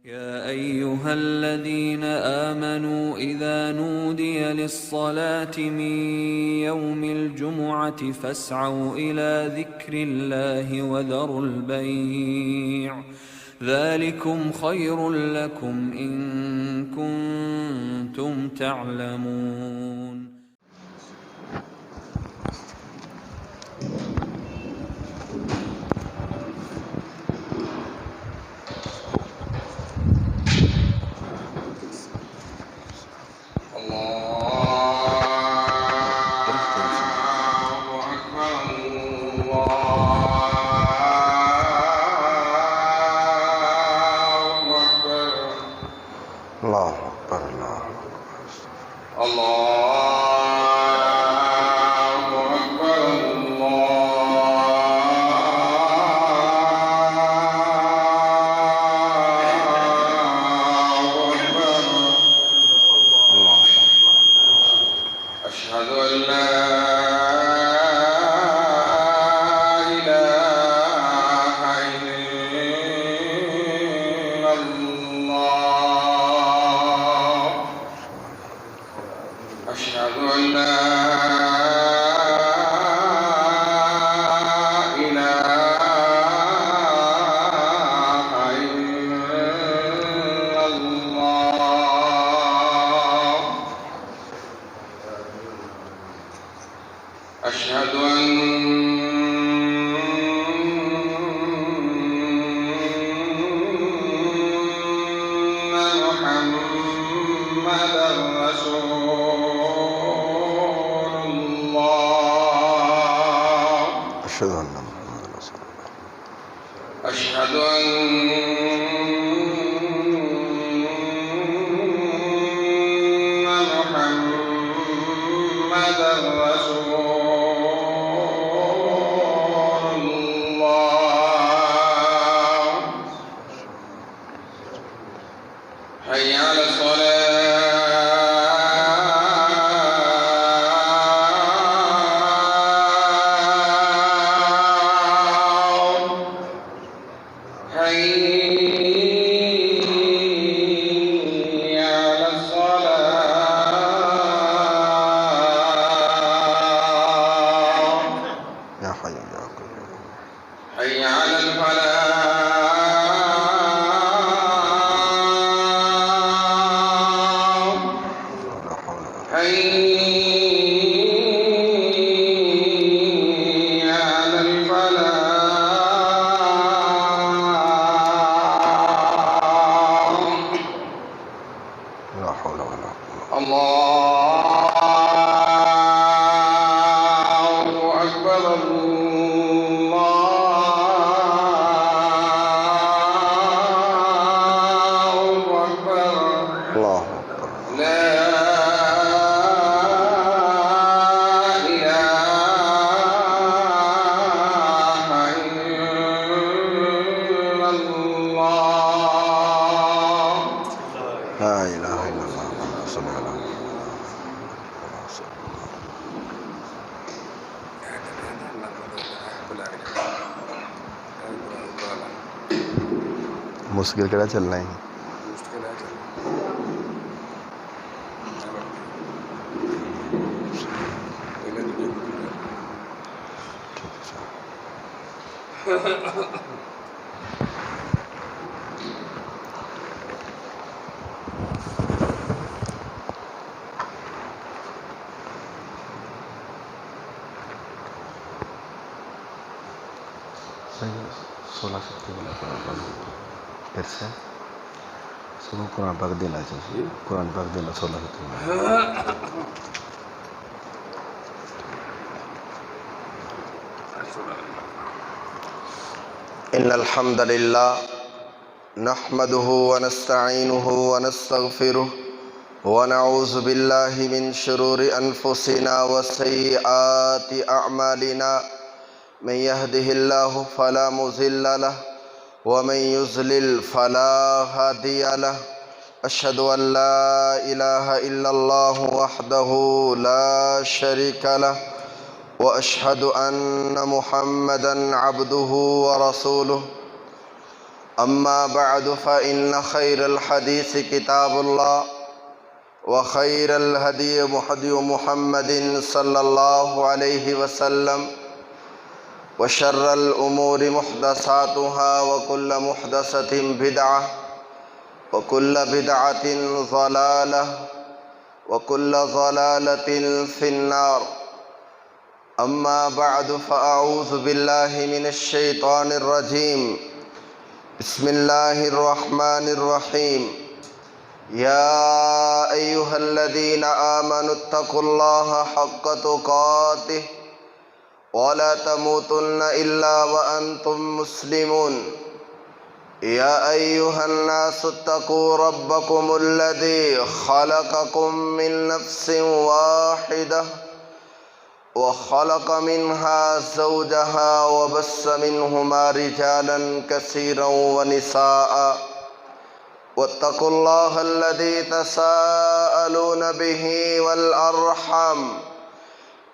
يا أيها الذين آمنوا إذا نودي للصلاة من يوم الجمعة فاسعوا إلى ذكر الله وذروا البيع ذلكم خير لكم إن كنتم تعلمون. مشکل کڑا چلنا ہے قرآن پاک دینا چاہیے قرآن پاک دینا 16 ان الحمد للہ نحمده ونستعینه ونستغفره ونعوذ باللہ من شرور انفسنا وسیئات اعمالنا من يهده الله فلا مضل له ومن يضلل فلا هادي له أشهد أن لا إله إلا الله وحده لا شريك له وأشهد أن محمدًا عبده ورسوله أما بعد فإن خير الحديث كتاب الله وخير الهدي هدي محمد صلى الله عليه وسلم وشر الأمور محدثاتها وكل محدثة بدعة وكل بدعة ضلالة وكل ضلالة في النار. أما بعد فأعوذ بالله من الشيطان الرجيم. بسم الله الرحمن الرحيم. يا أيها الذين آمنوا اتقوا الله حق تقاته ولا تموتن إلا وأنتم مسلمون. يا أيها الناس اتقوا ربكم الذي خلقكم من نفس واحدة وخلق منها زوجها وبث منهما رجالا كثيرا ونساء واتقوا الله الذي تساءلون به والأرحام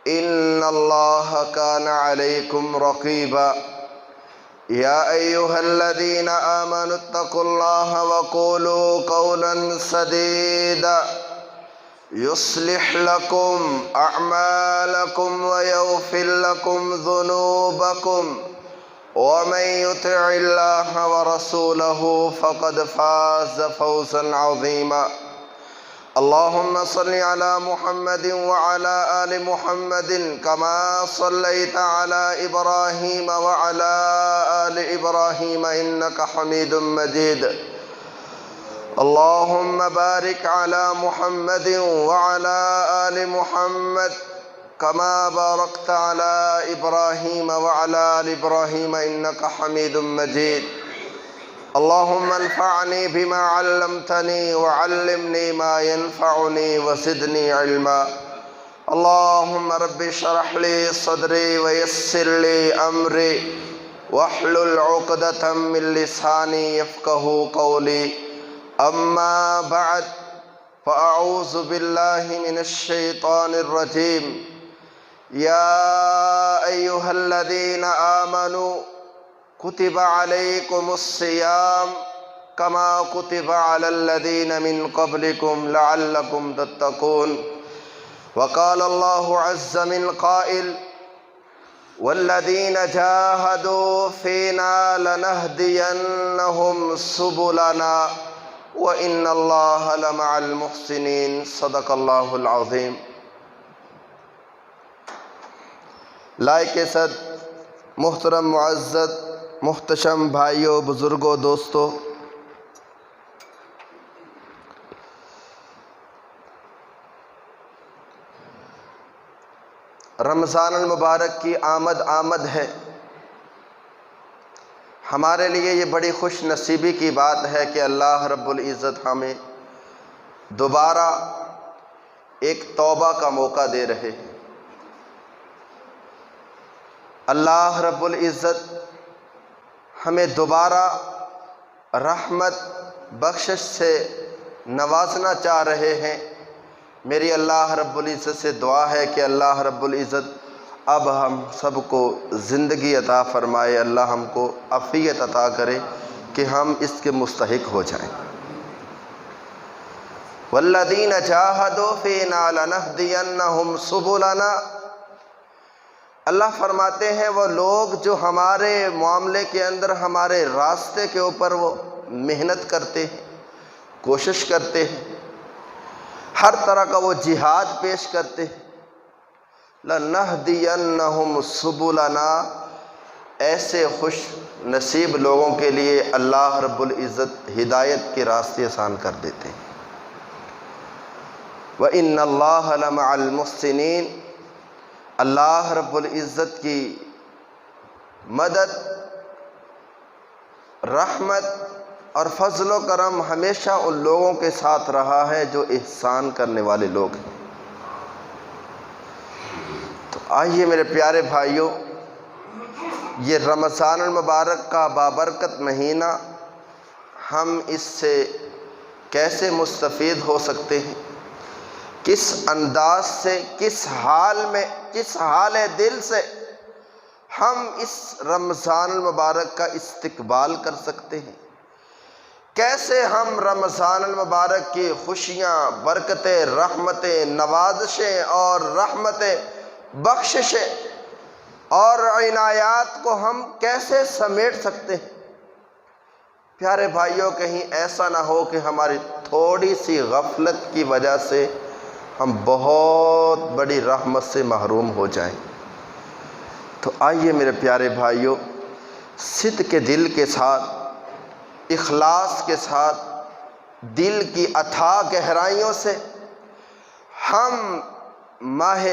إن الله كان عليكم رقيبا. يا أيها الذين آمنوا اتقوا الله وقولوا قولا سديدا يصلح لكم أعمالكم ويغفر لكم ذنوبكم ومن يطع الله ورسوله فقد فاز فوزا عظيما. اللهم صل على محمد وعلى آل محمد كما صليت على إبراهيم وعلى آل إبراهيم إنك حميد مجيد. اللهم بارك على محمد وعلى آل محمد كما باركت على إبراهيم وعلى آل إبراهيم إنك حميد مجيد. اللهم انفعني بما علمتني وعلمني ما ينفعني وزدني علما. اللهم رب اشرح لي صدري ويسر لي أمري واحلل عقدة من لساني يفقه قولي. أما بعد فأعوذ بالله من الشيطان الرجيم. يا أيها الذين آمنوا كتب عليكم الصيام كما كتب على الذين من قبلكم لعلكم تتقون. وقال الله عز من قائل والذين جاهدوا فينا لنهدينهم سبلنا وإن الله لمع المحسنين. صدق اللہ العظیم. لائق صد محترم معزز محتشم بھائیوں بزرگوں دوستوں، رمضان المبارک کی آمد ہے. ہمارے لیے یہ بڑی خوش نصیبی کی بات ہے کہ اللہ رب العزت ہمیں دوبارہ ایک توبہ کا موقع دے رہے ہیں. اللہ رب العزت ہمیں دوبارہ رحمت بخشش سے نوازنا چاہ رہے ہیں. میری اللہ رب العزت سے دعا ہے کہ اللہ رب العزت اب ہم سب کو زندگی عطا فرمائے، اللہ ہم کو عافیت عطا کرے کہ ہم اس کے مستحق ہو جائیں. والذین جاہدوا فینا لنہدینہم سبلنا. اللہ فرماتے ہیں وہ لوگ جو ہمارے معاملے کے اندر ہمارے راستے کے اوپر وہ محنت کرتے ہیں، کوشش کرتے ہیں، ہر طرح کا وہ جہاد پیش کرتے ہیں. لَنَهْدِيَنَّهُمْ سُبُلَنَا. ایسے خوش نصیب لوگوں کے لیے اللہ رب العزت ہدایت کے راستے آسان کر دیتے ہیں. وَإِنَّ اللَّهَ لَمَعَ الْمُحْسِنِينَ. اللہ رب العزت کی مدد، رحمت اور فضل و کرم ہمیشہ ان لوگوں کے ساتھ رہا ہے جو احسان کرنے والے لوگ ہیں. تو آئیے میرے پیارے بھائیوں، یہ رمضان المبارک کا بابرکت مہینہ ہم اس سے کیسے مستفید ہو سکتے ہیں، کس انداز سے، کس حال میں، کس حال دل سے ہم اس رمضان المبارک کا استقبال کر سکتے ہیں. کیسے ہم رمضان المبارک کی خوشیاں، برکتیں، رحمتیں، نوازشیں اور رحمتیں، بخششیں اور عنایات کو ہم کیسے سمیٹ سکتے ہیں؟ پیارے بھائیوں، کہیں ایسا نہ ہو کہ ہماری تھوڑی سی غفلت کی وجہ سے ہم بہت بڑی رحمت سے محروم ہو جائیں۔ تو آئیے میرے پیارے بھائیوں، صدق کے دل کے ساتھ، اخلاص کے ساتھ، دل کی اتھاہ گہرائیوں سے ہم ماہ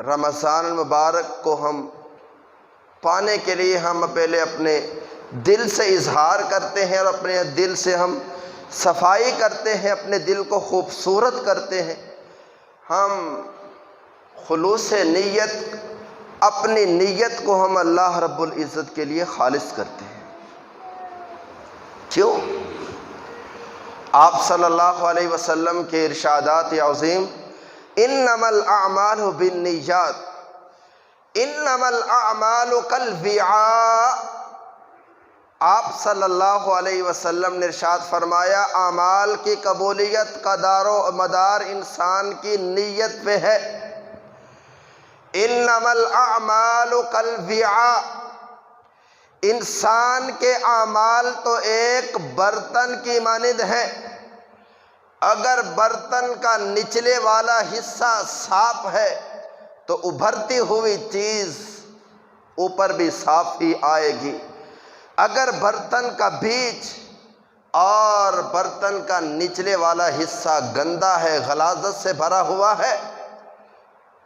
رمضان المبارک کو ہم پانے کے لیے ہم پہلے اپنے دل سے اظہار کرتے ہیں اور اپنے دل سے ہم صفائی کرتے ہیں، اپنے دل کو خوبصورت کرتے ہیں۔ ہم خلوص نیت، اپنی نیت کو ہم اللہ رب العزت کے لیے خالص کرتے ہیں۔ کیوں؟ آپ صلی اللہ علیہ وسلم کے ارشادات عظیم، انما الاعمال بالنیات انما الاعمال کالوعاء، آپ صلی اللہ علیہ وسلم نے ارشاد فرمایا اعمال کی قبولیت کا دار و مدار انسان کی نیت پہ ہے۔ انما الاعمال کالوعاء، انسان کے اعمال تو ایک برتن کی مانند ہے، اگر برتن کا نچلے والا حصہ صاف ہے تو ابھرتی ہوئی چیز اوپر بھی صاف ہی آئے گی، اگر برتن کا بیچ اور برتن کا نچلے والا حصہ گندا ہے، غلاظت سے بھرا ہوا ہے،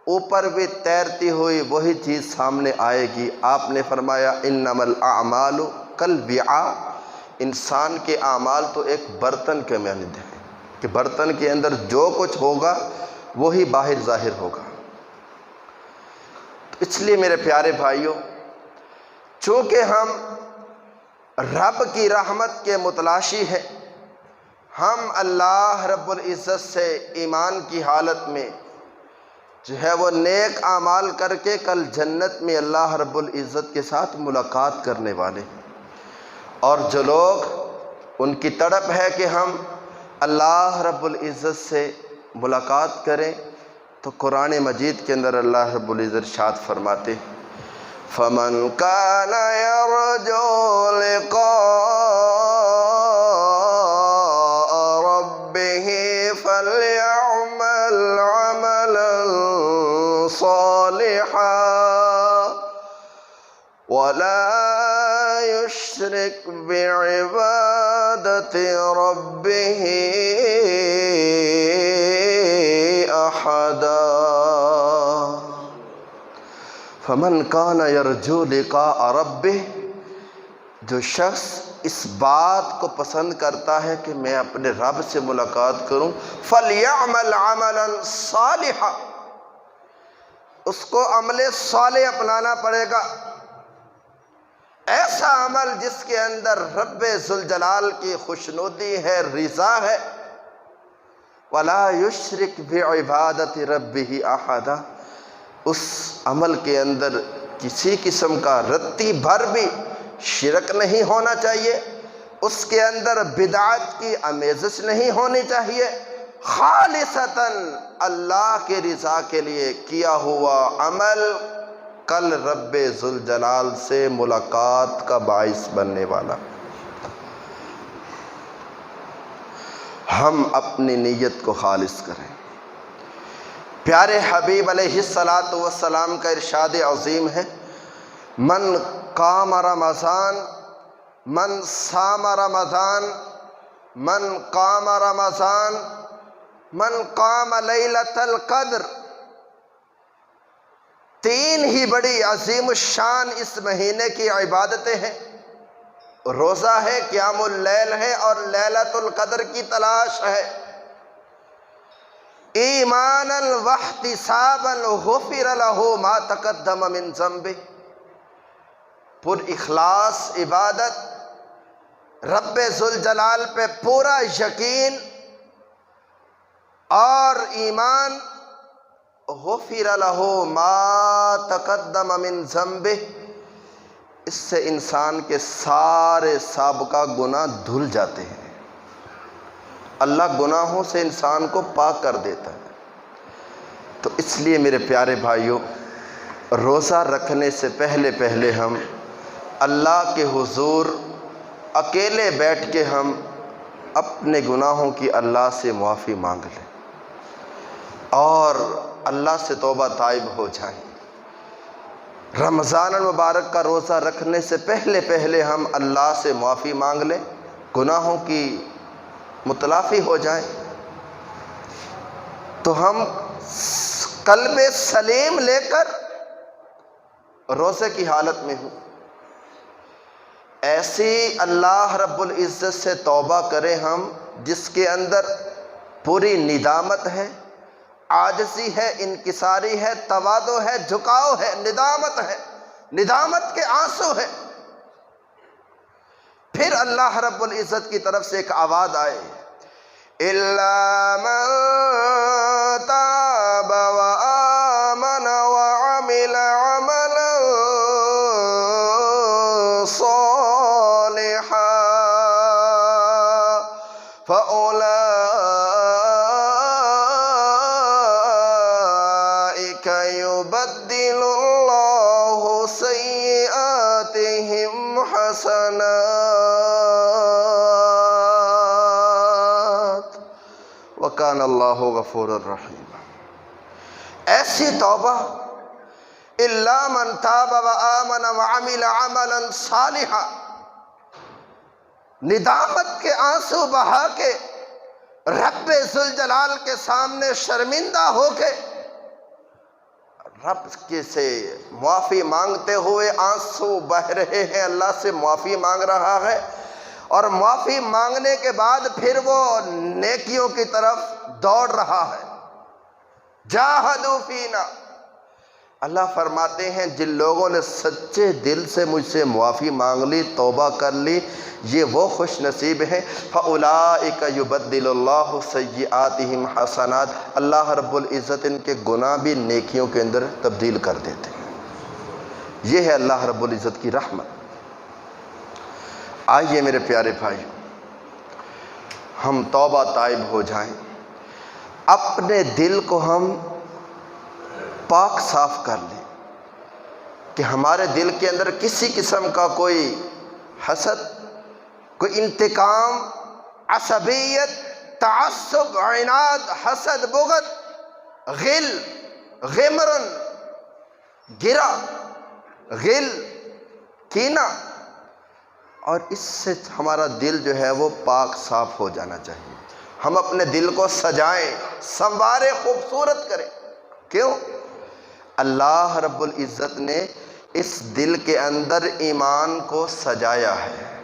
اوپر بھی تیرتی ہوئی وہی چیز سامنے آئے گی۔ آپ نے فرمایا انما الاعمال کالوعاء، انسان کے اعمال تو ایک برتن کے مانند ہیں کہ برتن کے اندر جو کچھ ہوگا وہی باہر ظاہر ہوگا۔ تو اس لیے میرے پیارے بھائیوں، چونکہ ہم رب کی رحمت کے متلاشی ہیں، ہم اللہ رب العزت سے ایمان کی حالت میں جو ہے وہ نیک اعمال کر کے کل جنت میں اللہ رب العزت کے ساتھ ملاقات کرنے والے، اور جو لوگ ان کی تڑپ ہے کہ ہم اللہ رب العزت سے ملاقات کریں، تو قرآن مجید کے اندر اللہ رب العزت ارشاد فرماتے فَمَنْ كَانَ يَرْجُو لِقَاءَ رَبِّهِ فَلْيَعْمَلْ عَمَلًا صَالِحًا وَلَا يُشْرِكْ بِعِبَادَةِ رَبِّهِ أَحَدًا۔ فمن کان یرجو لقاء ربہ، جو شخص اس بات کو پسند کرتا ہے کہ میں اپنے رب سے ملاقات کروں، فلیعمل عملا صالحا، اس کو عمل صالح اپنانا پڑے گا، ایسا عمل جس کے اندر رب ذوالجلال کی خوشنودی ہے، رضا ہے۔ ولا یشرک بعبادت ربہ احدا، اس عمل کے اندر کسی قسم کا رتی بھر بھی شرک نہیں ہونا چاہیے، اس کے اندر بدعت کی آمیزش نہیں ہونی چاہیے، خالصتاً اللہ کے رضا کے لیے کیا ہوا عمل کل رب ذوالجلال سے ملاقات کا باعث بننے والا۔ ہم اپنی نیت کو خالص کریں۔ پیارے حبیب علیہ السلام کا ارشاد عظیم ہے، من قام رمضان، من صام رمضان، من قام رمضان، من قام لیلۃ القدر، تین ہی بڑی عظیم الشان اس مہینے کی عبادتیں ہیں، روزہ ہے، قیام اللیل ہے اور لیلۃ القدر کی تلاش ہے۔ ایمانا واحتسابا غفر له ما تقدم من ذنبه، پر اخلاص عبادت، رب ذوالجلال پہ پورا یقین اور ایمان، غفر له ما تقدم من ذنبه، اس سے انسان کے سارے سابقہ گناہ دھل جاتے ہیں۔ اللہ گناہوں سے انسان کو پاک کر دیتا ہے۔ تو اس لیے میرے پیارے بھائیوں، روزہ رکھنے سے پہلے ہم اللہ کے حضور اکیلے بیٹھ کے ہم اپنے گناہوں کی اللہ سے معافی مانگ لیں اور اللہ سے توبہ طائب ہو جائیں۔ رمضان المبارک کا روزہ رکھنے سے پہلے ہم اللہ سے معافی مانگ لیں، گناہوں کی متلافی ہو جائیں، تو ہم قلب سلیم لے کر روزے کی حالت میں ہوں۔ ایسی اللہ رب العزت سے توبہ کریں ہم جس کے اندر پوری ندامت ہے، عاجزی ہے، انکساری ہے، تواضع ہے، جھکاؤ ہے، ندامت ہے، ندامت کے آنسو ہے۔ پھر اللہ رب العزت کی طرف سے ایک آواز آئے، إِلَّا مَن تَابَ وَآمَنَ وَعَمِلَ عَمَلًا صَالِحًا فَأُولَٰئِكَ يُبَدِّلُ اللَّهُ سَيِّئَاتِهِمْ حَسَنَاتٍ وَكَانَ اللَّهُ غَفُورًا رَحِيمًا۔ ایسی توبہ إِلَّا مَن تَابَ وَآمَنَ وَعَمِلَ عَمَلًا صَالِحًا، ندامت کے آنسو بہا کے رب ذوالجلال کے سامنے شرمندہ ہو کے رب کے سے معافی مانگتے ہوئے آنسو بہ رہے ہیں، اللہ سے معافی مانگ رہا ہے، اور معافی مانگنے کے بعد پھر وہ نیکیوں کی طرف دوڑ رہا ہے۔ جاہدوا فینا، اللہ فرماتے ہیں جن لوگوں نے سچے دل سے مجھ سے معافی مانگ لی، توبہ کر لی، یہ وہ خوش نصیب ہیں۔ فَأُولَٰئِكَ يُبَدِّلُ اللَّهُ سَيِّئَاتِهِمْ حَسَنَاتٍ، اللہ رب العزت ان کے گناہ بھی نیکیوں کے اندر تبدیل کر دیتے ہیں۔ یہ ہے اللہ رب العزت کی رحمت۔ آئیے میرے پیارے بھائی، ہم توبہ طائب ہو جائیں، اپنے دل کو ہم پاک صاف کر لیں کہ ہمارے دل کے اندر کسی قسم کا کوئی حسد، کوئی انتقام، عصبیت، تعصب، عناد، حسد، بغض، غل، غمرن، گرا، غل، کینہ، اور اس سے ہمارا دل جو ہے وہ پاک صاف ہو جانا چاہیے۔ ہم اپنے دل کو سجائیں، سنواریں، خوبصورت کریں۔ کیوں؟ اللہ رب العزت نے اس دل کے اندر ایمان کو سجایا ہے۔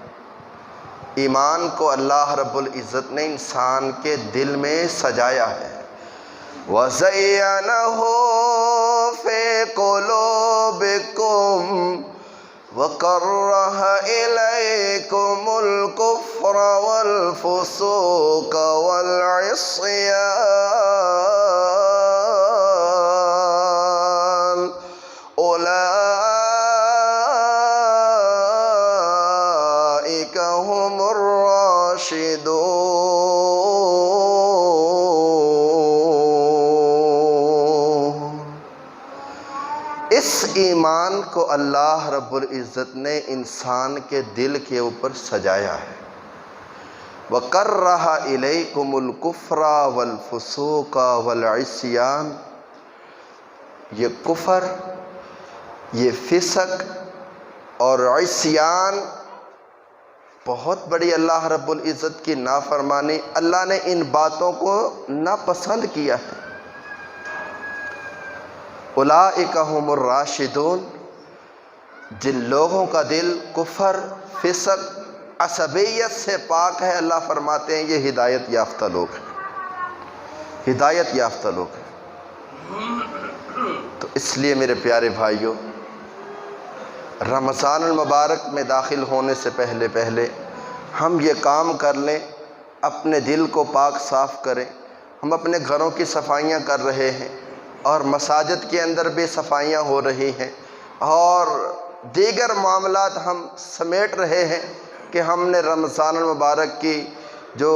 ایمان کو اللہ رب العزت نے انسان کے دل میں سجایا ہے۔ وَزَيَّنَهُ فِي قُلُوبِكُمْ وَكَرَّهَ إِلَيْكُمُ الْكُفْرَ وَالْفُسُوقَ وَالْعِصْيَانَ أُولَٰئِكَ هُمُ الرَّاشِدُونَ۔ اس ایمان کو اللہ رب العزت نے انسان کے دل کے اوپر سجایا ہے۔ وَكَرَّهَ إِلَيْكُمُ الْكُفْرَ وَالْفُسُوقَ وَالْعِصْيَانَ، یہ کفر، یہ فسق اور عصیان بہت بڑی اللہ رب العزت کی نافرمانی، اللہ نے ان باتوں کو ناپسند کیا ہے۔ اولئک هم الراشدون، جن لوگوں کا دل کفر، فسق، عصبیت سے پاک ہے، اللہ فرماتے ہیں یہ ہدایت یافتہ لوگ ہیں، ہدایت یافتہ لوگ ہیں۔ تو اس لیے میرے پیارے بھائیوں، رمضان المبارک میں داخل ہونے سے پہلے ہم یہ کام کر لیں، اپنے دل کو پاک صاف کریں۔ ہم اپنے گھروں کی صفائیاں کر رہے ہیں اور مساجد کے اندر بھی صفائیاں ہو رہی ہیں، اور دیگر معاملات ہم سمیٹ رہے ہیں کہ ہم نے رمضان المبارک کی جو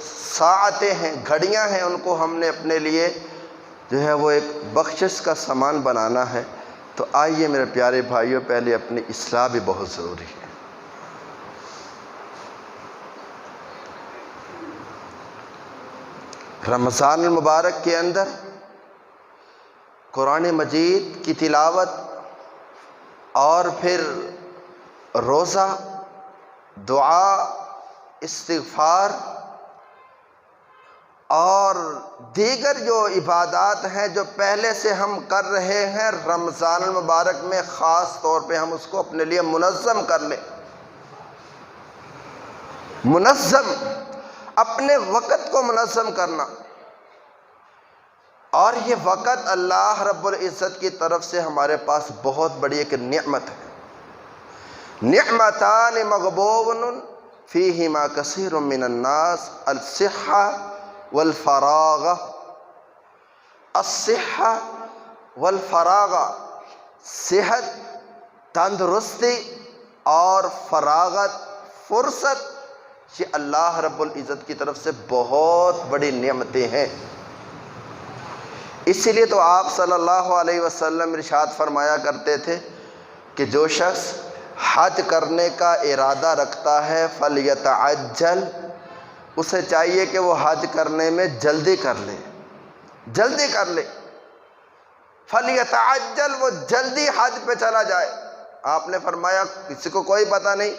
ساعتیں ہیں، گھڑیاں ہیں، ان کو ہم نے اپنے لیے جو ہے وہ ایک بخشش کا سامان بنانا ہے۔ تو آئیے میرے پیارے بھائیوں، پہلے اپنی اصلاح بھی بہت ضروری ہے۔ رمضان المبارک کے اندر قرآن مجید کی تلاوت اور پھر روزہ، دعا، استغفار اور دیگر جو عبادات ہیں جو پہلے سے ہم کر رہے ہیں، رمضان المبارک میں خاص طور پہ ہم اس کو اپنے لیے منظم کر لیں۔ منظم، اپنے وقت کو منظم کرنا۔ اور یہ وقت اللہ رب العزت کی طرف سے ہمارے پاس بہت بڑی ایک نعمت ہے۔ نعمتان مغبون فیہما کثیر من الناس، الصحہ والفراغ۔ الصحہ والفراغ، صحت، تندرستی اور فراغت، فرصت، یہ اللہ رب العزت کی طرف سے بہت بڑی نعمتیں ہیں۔ اسی لیے تو آپ صلی اللہ علیہ وسلم ارشاد فرمایا کرتے تھے کہ جو شخص حج کرنے کا ارادہ رکھتا ہے فَلْيَتَعَجَّلْ، اسے چاہیے کہ وہ حج کرنے میں جلدی کر لے، جلدی کر لے۔ فَلْيَتَعَجَّلْ، وہ جلدی حج پہ چلا جائے۔ آپ نے فرمایا کسی کو کوئی پتہ نہیں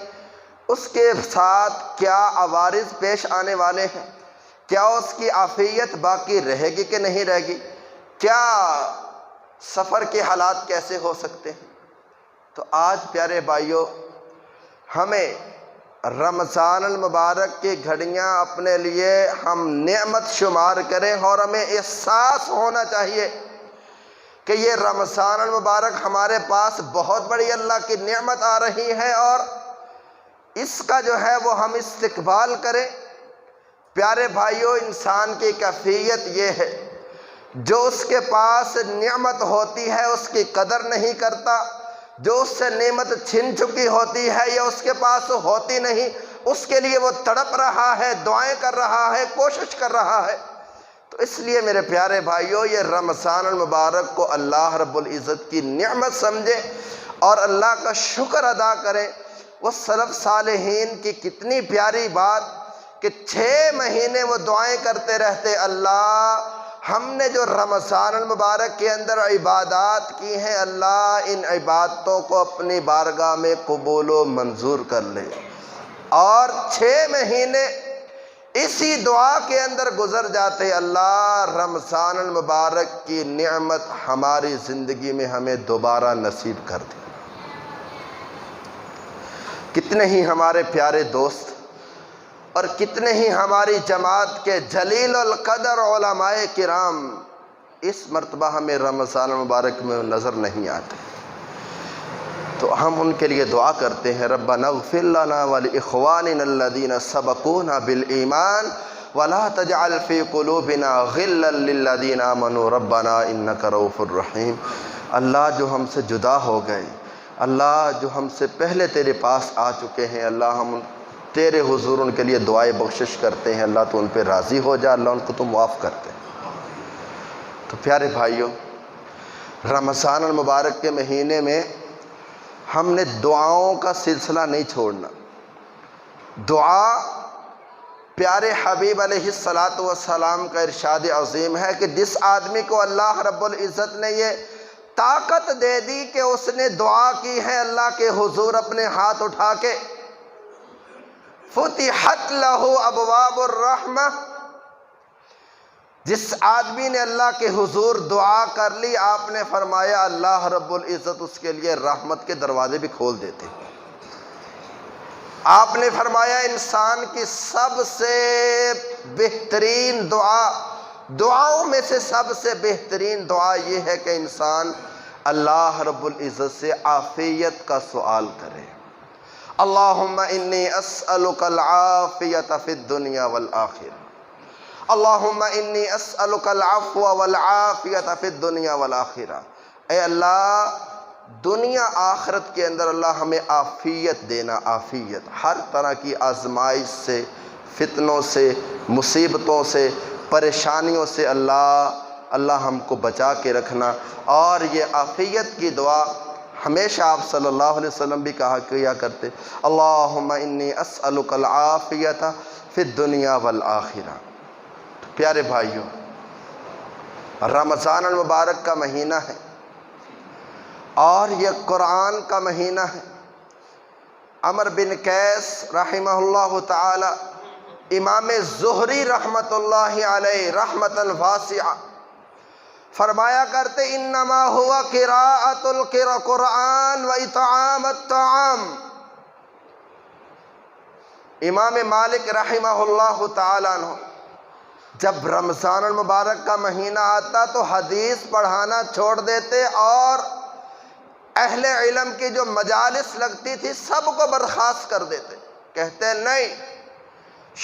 اس کے ساتھ کیا عوارض پیش آنے والے ہیں، کیا اس کی عافیت باقی رہے گی کہ نہیں رہے گی، کیا سفر کے حالات کیسے ہو سکتے ہیں۔ تو آج پیارے بھائیوں، ہمیں رمضان المبارک کی گھڑیاں اپنے لیے ہم نعمت شمار کریں، اور ہمیں احساس ہونا چاہیے کہ یہ رمضان المبارک ہمارے پاس بہت بڑی اللہ کی نعمت آ رہی ہے، اور اس کا جو ہے وہ ہم استقبال کریں۔ پیارے بھائیوں، انسان کی کیفیت یہ ہے، جو اس کے پاس نعمت ہوتی ہے اس کی قدر نہیں کرتا، جو اس سے نعمت چھن چکی ہوتی ہے یا اس کے پاس ہوتی نہیں، اس کے لیے وہ تڑپ رہا ہے، دعائیں کر رہا ہے، کوشش کر رہا ہے۔ تو اس لیے میرے پیارے بھائیوں، یہ رمضان المبارک کو اللہ رب العزت کی نعمت سمجھیں اور اللہ کا شکر ادا کریں۔ وہ سلف صالحین کی کتنی پیاری بات کہ 6 مہینے وہ دعائیں کرتے رہتے، اللہ ہم نے جو رمضان المبارک کے اندر عبادات کی ہیں، اللہ ان عبادتوں کو اپنی بارگاہ میں قبول و منظور کر لے۔ اور 6 مہینے اسی دعا کے اندر گزر جاتے، اللہ رمضان المبارک کی نعمت ہماری زندگی میں ہمیں دوبارہ نصیب کر دے۔ کتنے ہی ہمارے پیارے دوست اور کتنے ہی ہماری جماعت کے جلیل القدر علماء کرام اس مرتبہ ہمیں رمضان المبارک میں نظر نہیں آتے، تو ہم ان کے لیے دعا کرتے ہیں، ربنا اغفر لنا ولاخواننا الذین سبقونا بالایمان ولا تجعل فی قلوبنا غلا للذین آمنوا ربنا انک رؤوف الرحیم۔ اللہ جو ہم سے جدا ہو گئے، اللہ جو ہم سے پہلے تیرے پاس آ چکے ہیں، اللہ ہم تیرے حضور ان کے لیے دعائے بخشش کرتے ہیں، اللہ تو ان پہ راضی ہو جا، اللہ ان کو تو معاف کرتے ہیں۔ تو پیارے بھائیوں، رمضان المبارک کے مہینے میں ہم نے دعاؤں کا سلسلہ نہیں چھوڑنا۔ دعا، پیارے حبیب علیہ السلام کا ارشاد عظیم ہے کہ جس آدمی کو اللہ رب العزت نے یہ طاقت دے دی کہ اس نے دعا کی ہے اللہ کے حضور اپنے ہاتھ اٹھا کے، فتحت لہ ابواب الرحمہ، جس آدمی نے اللہ کے حضور دعا کر لی، آپ نے فرمایا اللہ رب العزت اس کے لیے رحمت کے دروازے بھی کھول دیتے۔ آپ نے فرمایا انسان کی سب سے بہترین دعاؤں میں سے سب سے بہترین دعا یہ ہے کہ انسان اللہ رب العزت سے عافیت کا سوال کرے۔ اللہم انی اسألک العافیت فی الدنیا والآخرہ، اللہم انی اسألک العفو والعافیت فی الدنیا والآخرہ۔ اے اللہ، دنیا آخرت کے اندر اللہ ہمیں عافیت دینا، عافیت، ہر طرح کی آزمائش سے، فتنوں سے، مصیبتوں سے، پریشانیوں سے اللہ ہم کو بچا کے رکھنا۔ اور یہ عافیت کی دعا ہمیشہ آپ صلی اللہ علیہ وسلم بھی کیا کرتے، اللہم انی اسألک العافیت فی الدنیا والآخرہ۔ پیارے بھائیوں، رمضان المبارک کا مہینہ ہے اور یہ قرآن کا مہینہ ہے۔ عمر بن قیس رحمہ اللہ تعالی، امام زہری رحمت اللہ علیہ رحمتا واسعہ، فرمایا کرتے انما ہوا قراءۃ القرآن و اطعام الطعام۔ امام مالک رحمہ اللہ تعالیٰ عنہ جب رمضان المبارک کا مہینہ آتا تو حدیث پڑھانا چھوڑ دیتے اور اہل علم کی جو مجالس لگتی تھی سب کو برخاست کر دیتے، کہتے نہیں،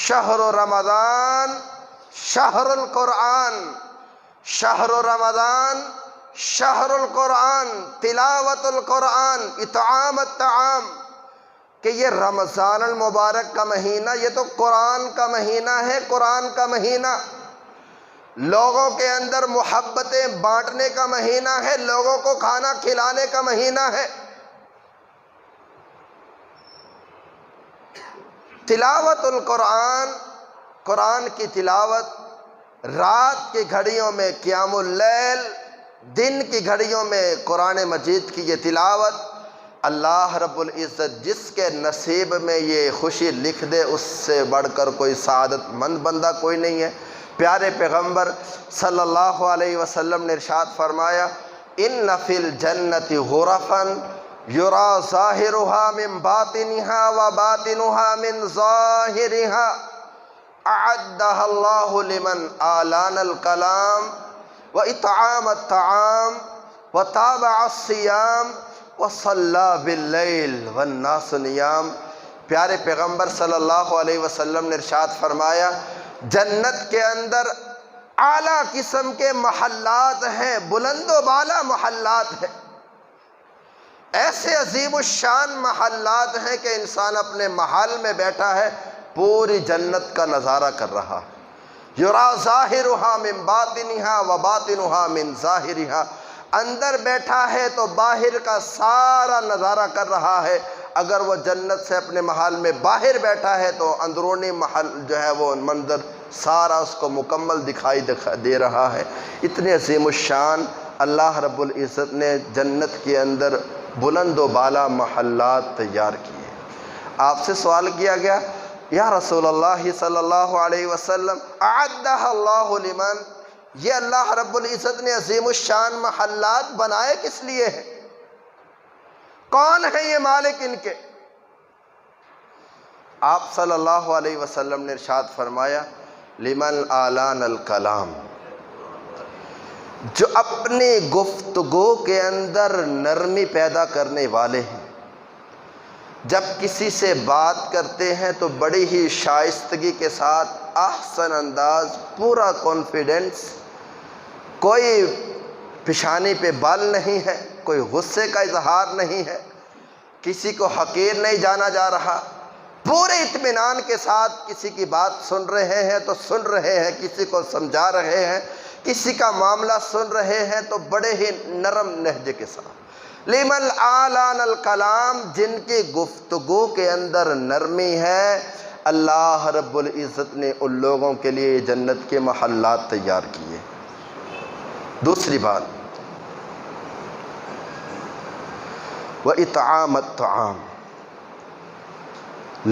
شہر رمضان شہر القرآن، شہر رمضان شہر القرآن، تلاوت القرآن، اطعام الطعام، کہ یہ رمضان المبارک کا مہینہ یہ تو قرآن کا مہینہ ہے، قرآن کا مہینہ، لوگوں کے اندر محبتیں بانٹنے کا مہینہ ہے، لوگوں کو کھانا کھلانے کا مہینہ ہے۔ تلاوت القرآن، قرآن کی تلاوت، رات کی گھڑیوں میں قیام اللیل، دن کی گھڑیوں میں قرآن مجید کی یہ تلاوت، اللہ رب العزت جس کے نصیب میں یہ خوشی لکھ دے اس سے بڑھ کر کوئی سعادت مند بندہ کوئی نہیں ہے۔ پیارے پیغمبر صلی اللہ علیہ وسلم نے ارشاد فرمایا ان فی الجنت غرفا یرا ظاہرها من باطنها و باطنها من ظاہرها اعدها اللہ لمن آلان الکلام و اطعام الطعام و تابع الصیام وصلی باللیل والناس نیام۔ پیارے پیغمبر صلی اللہ علیہ وسلم نے ارشاد فرمایا جنت کے اندر اعلیٰ قسم کے محلات ہیں، بلند و بالا محلات ہیں، ایسے عظیم الشان محلات ہیں کہ انسان اپنے محل میں بیٹھا ہے پوری جنت کا نظارہ کر رہا ہے۔ یرا ظاہرها من باطنها و باطنها من ظاہرها، اندر بیٹھا ہے تو باہر کا سارا نظارہ کر رہا ہے، اگر وہ جنت سے اپنے محل میں باہر بیٹھا ہے تو اندرونی محل جو ہے وہ منظر سارا اس کو مکمل دکھائی دے رہا ہے۔ اتنے عظیم الشان اللہ رب العزت نے جنت کے اندر بلند و بالا محلات تیار کیے۔ آپ سے سوال کیا گیا یا رسول اللہ صلی اللہ علیہ وسلم اعدها اللہ لمن، یہ اللہ رب العزت نے عظیم الشان محلات بنائے کس لیے ہیں؟ کون ہے یہ مالک ان کے؟ آپ صلی اللہ علیہ وسلم نے ارشاد فرمایا لمن آلان الکلام، جو اپنی گفتگو کے اندر نرمی پیدا کرنے والے ہیں، جب کسی سے بات کرتے ہیں تو بڑی ہی شائستگی کے ساتھ، احسن انداز، پورا کانفیڈنس، کوئی پیشانی پہ بال نہیں ہے، کوئی غصے کا اظہار نہیں ہے، کسی کو حقیر نہیں جانا جا رہا، پورے اطمینان کے ساتھ کسی کی بات سن رہے ہیں تو سن رہے ہیں، کسی کو سمجھا رہے ہیں، کسی کا معاملہ سن رہے ہیں تو بڑے ہی نرم لہجے کے ساتھ۔ لمن آلان الکلام، جن کی گفتگو کے اندر نرمی ہے، اللہ رب العزت نے ان لوگوں کے لیے جنت کے محلات تیار کیے۔ دوسری بات، وَإِطْعَامَ الطَّعَامِ،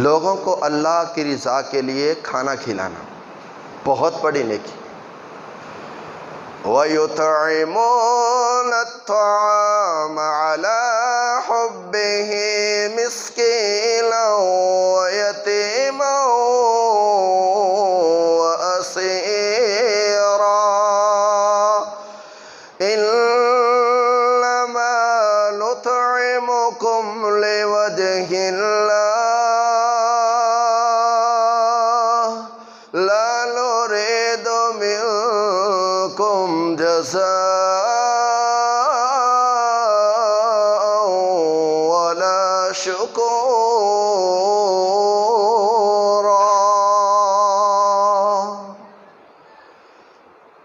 لوگوں کو اللہ کی رضا کے لیے کھانا کھلانا بہت بڑی نیکی۔ وَيُطْعِمُونَ الطَّعَامَ عَلَى حُبِّهِ مِسْكِينًا وَيَتِيمًا وَأَسِيرًا إِنَّمَا نُطْعِمُكُمْ لِوَجْهِ اللَّهِ لَا نُرِيدُ مِنكُمْ جَزَاءً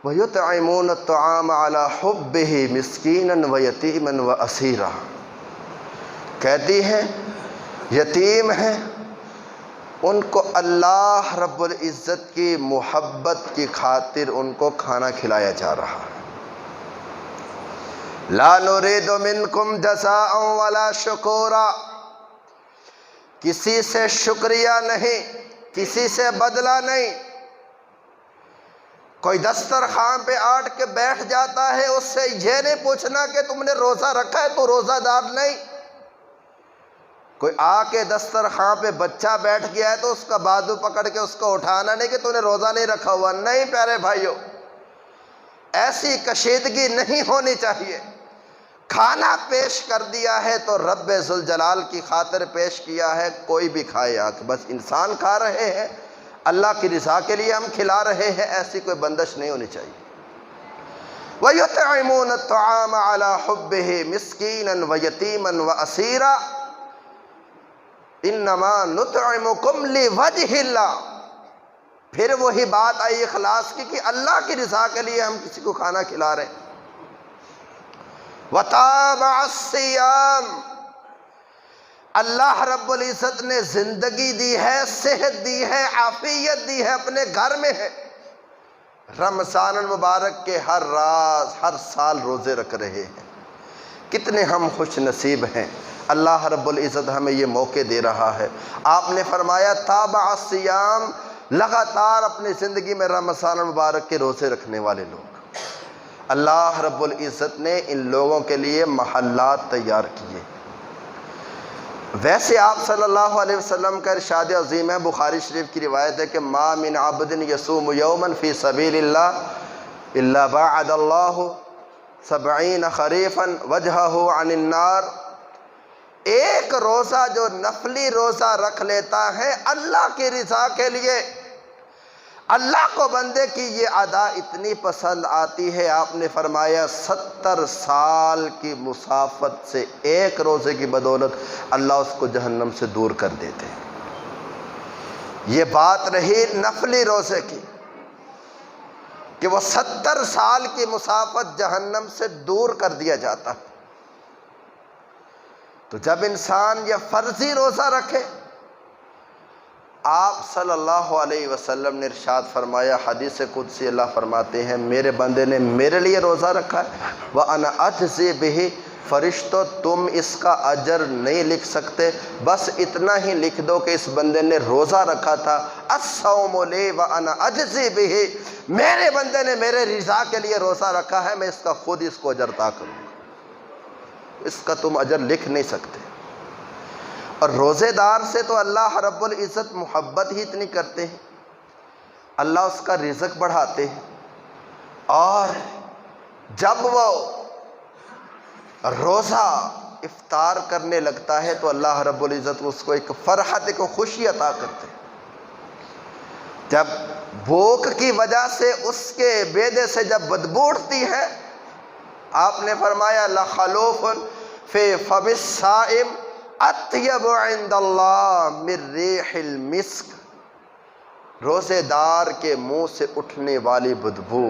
وَيُطْعِمُونَ الطَّعَامَ عَلَى حُبِّهِ مِسْكِينًا وَيَتِيمًا وَأَسِيرًا، کہتی ہیں یتیم ہیں ان کو اللہ رب العزت کی محبت کی خاطر ان کو کھانا کھلایا جا رہا ہے۔ لا نريد منکم جزاء ولا شکورا، کسی سے شکریہ نہیں، کسی سے بدلہ نہیں۔ کوئی دسترخوان پہ آٹ کے بیٹھ جاتا ہے، اس سے یہ نہیں پوچھنا کہ تم نے روزہ رکھا ہے تو روزہ دار نہیں۔ کوئی آ کے دسترخوان پہ بچہ بیٹھ گیا ہے تو اس کا بازو پکڑ کے اس کو اٹھانا نہیں کہ تو نے روزہ نہیں رکھا ہوا، نہیں پیارے بھائیوں، ایسی کشیدگی نہیں ہونی چاہیے۔ کھانا پیش کر دیا ہے تو رب ذوالجلال کی خاطر پیش کیا ہے، کوئی بھی کھائے آ کے، بس انسان کھا رہے ہیں اللہ کی رضا کے لیے ہم کھلا رہے ہیں، ایسی کوئی بندش نہیں ہونی چاہیے۔ وَيُطْعِمُونَ الطَّعَامَ عَلَى حُبِّهِ مِسْكِينًا وَيَتِيمًا وَأَسِيرًا إِنَّمَا نُطْعِمُكُمْ لِوَجْهِ اللَّهِ، پھر وہی بات آئی اخلاص کی کہ اللہ کی رضا کے لیے ہم کسی کو کھانا کھلا رہے ہیں۔ وَتَابَعَ الصِّيَامَ، اللہ رب العزت نے زندگی دی ہے، صحت دی ہے، عافیت دی ہے، اپنے گھر میں ہے، رمضان المبارک کے ہر راز ہر سال روزے رکھ رہے ہیں۔ کتنے ہم خوش نصیب ہیں، اللہ رب العزت ہمیں یہ موقع دے رہا ہے۔ آپ نے فرمایا تابع الصیام، لگاتار اپنی زندگی میں رمضان المبارک کے روزے رکھنے والے لوگ، اللہ رب العزت نے ان لوگوں کے لیے محلات تیار کیے۔ ویسے آپ صلی اللہ علیہ وسلم کا ارشاد عظیم ہے، بخاری شریف کی روایت ہے کہ ما من عبد یصوم یوما فی سبیل اللہ الا باعد اللہ 70 خریفا وجہہ عن النار، ایک روزہ جو نفلی روزہ رکھ لیتا ہے اللہ کی رضا کے لیے، اللہ کو بندے کی یہ ادا اتنی پسند آتی ہے، آپ نے فرمایا 70 سال کی مسافت سے ایک روزے کی بدولت اللہ اس کو جہنم سے دور کر دیتے ہیں۔ یہ بات رہی نفلی روزے کی کہ وہ 70 سال کی مسافت جہنم سے دور کر دیا جاتا ہے۔ تو جب انسان یہ فرضی روزہ رکھے، آپ صلی اللہ علیہ وسلم نے ارشاد فرمایا، حدیث قدسی اللہ فرماتے ہیں میرے بندے نے میرے لیے روزہ رکھا ہے وَأَنَا أَجْزِي بِهِ، فرشتوں تم اس کا اجر نہیں لکھ سکتے، بس اتنا ہی لکھ دو کہ اس بندے نے روزہ رکھا تھا، الصوم لی وَأَنَا أَجْزِي بِهِ، میرے بندے نے میرے رضا کے لیے روزہ رکھا ہے، میں اس کا خود اس کو اجر عطا کروں گا، اس کا تم اجر لکھ نہیں سکتے۔ اور روزے دار سے تو اللہ رب العزت محبت ہی اتنی کرتے ہیں، اللہ اس کا رزق بڑھاتے ہیں، اور جب وہ روزہ افطار کرنے لگتا ہے تو اللہ رب العزت اس کو ایک فرحت، ایک خوشی عطا کرتے ہیں۔ جب بھوک کی وجہ سے اس کے بیدے سے جب بدبو اٹھتی ہے، آپ نے فرمایا لَخَلُوفٌ فِي فَمِ الصَّائِمِ اطیب عند اللہ من ریح المسک، روزے دار کے منہ سے اٹھنے والی بدبو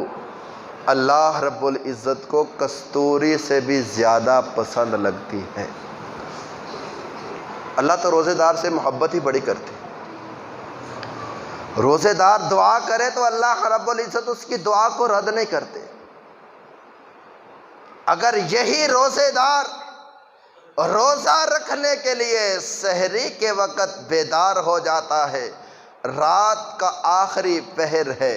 اللہ رب العزت کو کستوری سے بھی زیادہ پسند لگتی ہے۔ اللہ تو روزے دار سے محبت ہی بڑی کرتی ہے۔ روزے دار دعا کرے تو اللہ رب العزت اس کی دعا کو رد نہیں کرتے۔ اگر یہی روزے دار روزہ رکھنے کے لیے سحری کے وقت بیدار ہو جاتا ہے، رات کا آخری پہر ہے،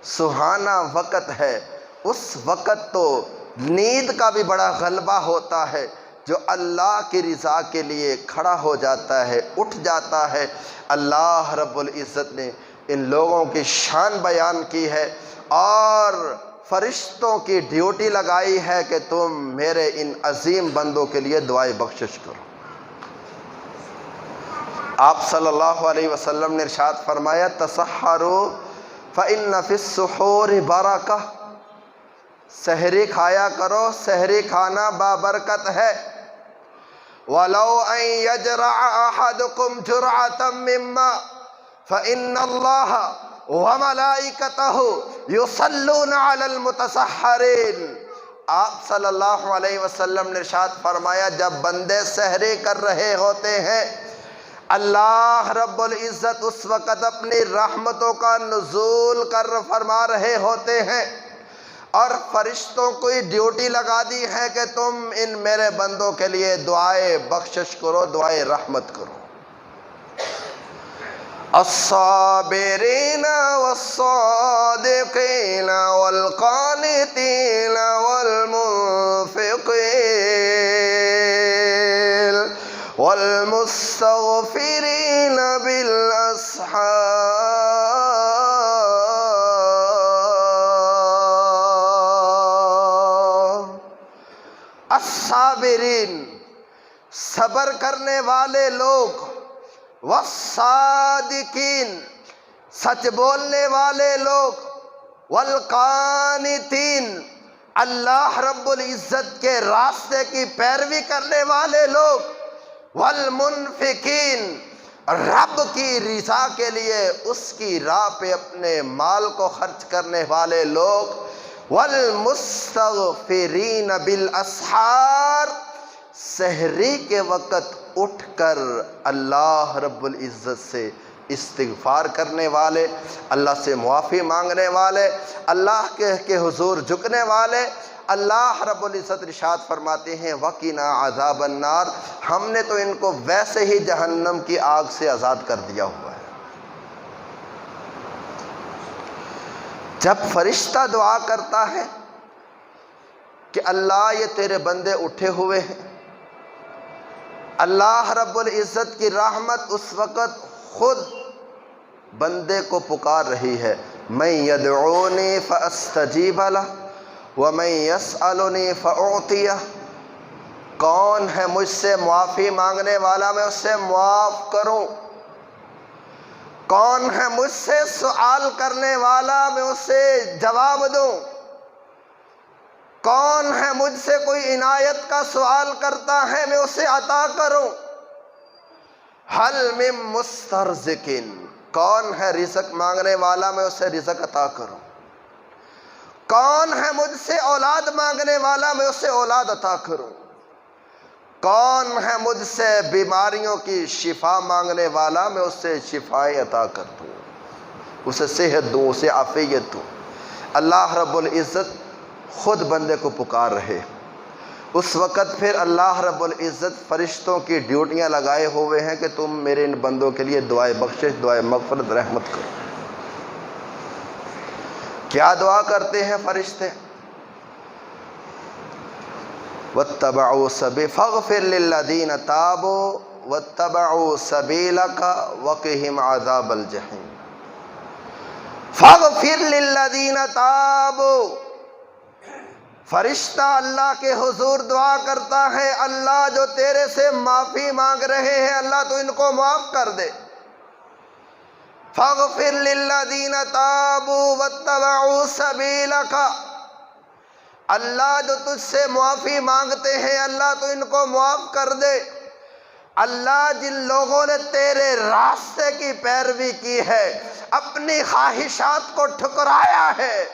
سہانا وقت ہے، اس وقت تو نیند کا بھی بڑا غلبہ ہوتا ہے، جو اللہ کی رضا کے لیے کھڑا ہو جاتا ہے، اٹھ جاتا ہے۔ اللہ رب العزت نے ان لوگوں کی شان بیان کی ہے اور فرشتوں کی ڈیوٹی لگائی ہے کہ تم میرے ان عظیم بندوں کے لیے دعائے بخشش کرو۔ آپ صلی اللہ علیہ وسلم نے ارشاد فرمایا تسحروا فإن فی السحور برکہ، سحری کھایا کرو، سحری کھانا بابرکت ہے۔ وَلَوْ أَن يَجْرَعَ أَحَدُكُمْ جُرْعَةً مِّن مَّاءٍ فَإِنَّ اللَّهَ وملائکتہ یصلون علی المتسحرین۔ آپ صلی اللہ علیہ وسلم نے ارشاد فرمایا جب بندے سحری کر رہے ہوتے ہیں اللہ رب العزت اس وقت اپنی رحمتوں کا نزول کر فرما رہے ہوتے ہیں، اور فرشتوں کو ڈیوٹی لگا دی ہے کہ تم ان میرے بندوں کے لیے دعائے بخشش کرو، دعائے رحمت کرو۔ الصابرین والصادقین والقانتین والمنفقین والمستغفرین بالاسحار۔ الصابرین صبر کرنے والے لوگ، والصادقین سچ بولنے والے لوگ، والقانتین اللہ رب العزت کے راستے کی پیروی کرنے والے لوگ، والمنفقین رب کی رضا کے لیے اس کی راہ پہ اپنے مال کو خرچ کرنے والے لوگ، والمستغفرین بالاسحار سحری کے وقت اٹھ کر اللہ رب العزت سے استغفار کرنے والے، اللہ سے معافی مانگنے والے، اللہ کے حضور جھکنے والے۔ اللہ رب العزت ارشاد فرماتے ہیں وَقِنَا عَذَابَ النَّارِ، ہم نے تو ان کو ویسے ہی جہنم کی آگ سے آزاد کر دیا ہوا ہے۔ جب فرشتہ دعا کرتا ہے کہ اللہ یہ تیرے بندے اٹھے ہوئے ہیں، اللہ رب العزت کی رحمت اس وقت خود بندے کو پکار رہی ہے، مَن يَدْعُونِي فَأَسْتَجِيبَ لَهُ وَمَن يَسْأَلُنِي فَأُعْطِيَهُ۔ کون ہے مجھ سے معافی مانگنے والا میں اسے معاف کروں، کون ہے مجھ سے سوال کرنے والا میں اسے جواب دوں، کون ہے مجھ سے کوئی عنایت کا سوال کرتا ہے میں اسے عطا کروں۔ حل من مسترزق، کون ہے رزق مانگنے والا میں اسے رزق عطا کروں، کون ہے مجھ سے اولاد مانگنے والا میں اسے اولاد عطا کروں، کون ہے مجھ سے بیماریوں کی شفا مانگنے والا میں اسے شفائیں عطا کر دوں، اسے صحت دوں، اسے عافیت دوں۔ اللہ رب العزت خود بندے کو پکار رہے، اس وقت پھر اللہ رب العزت فرشتوں کی ڈیوٹیاں لگائے ہوئے ہیں کہ تم میرے ان بندوں کے لیے دعائے بخشش، دعائے مغفرت، رحمت کرو۔ کیا دعا کرتے ہیں فرشتے؟ وَاتَّبَعُوا سَبِيلَكَ فَاغْفِرْ لِلَّذِينَ تَابُوا وَاتَّبَعُوا سَبِيلَكَ وَقِهِمْ عَذَابَ الْجَحِيمِ۔ فَاغْفِرْ لِلَّذِينَ تَابُوا، فرشتہ اللہ کے حضور دعا کرتا ہے اللہ جو تیرے سے معافی مانگ رہے ہیں اللہ تو ان کو معاف کر دے۔ فَاغْفِرْ لِلَّذِينَ تَابُوا وَاتَّبَعُوا سَبِيلَكَ، اللہ جو تجھ سے معافی مانگتے ہیں اللہ تو ان کو معاف کر دے۔ اللہ جن لوگوں نے تیرے راستے کی پیروی کی ہے، اپنی خواہشات کو ٹھکرایا ہے،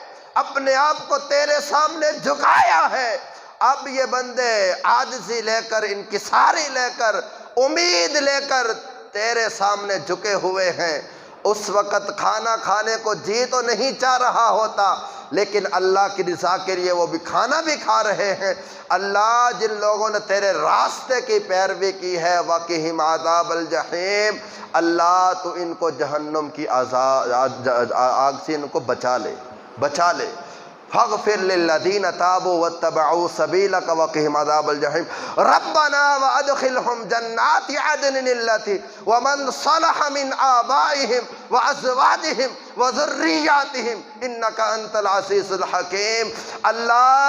اپنے آپ کو تیرے سامنے جھکایا ہے، اب یہ بندے عاجزی لے کر، انکساری لے کر، امید لے کر تیرے سامنے جھکے ہوئے ہیں۔ اس وقت کھانا کھانے کو جی تو نہیں چاہ رہا ہوتا، لیکن اللہ کی رضا کے لیے وہ بھی کھانا بھی کھا رہے ہیں۔ اللہ جن لوگوں نے تیرے راستے کی پیروی کی ہے وَقِهِمْ عَذَابَ الْجَحِيمِ، اللہ تو ان کو جہنم کی آگ سے ان کو بچا لے، بچا لے۔ فَاغْفِرْ لِلَّذِينَ تَابُوا وَاتَّبَعُوا سَبِيلَكَ وَقِهِمْ عَذَابَ الْجَحِيمِ رَبَّنَا وَأَدْخِلْهُمْ جَنَّاتِ عَدْنٍ الَّتِي وَمَنْ صَلَحَ مِنْ آبَائِهِمْ وَأَزْوَاجِهِمْ وَذُرِّيَّاتِهِمْ إِنَّكَ أَنْتَ الْعَزِيزُ الْحَكِيمُ۔ اللہ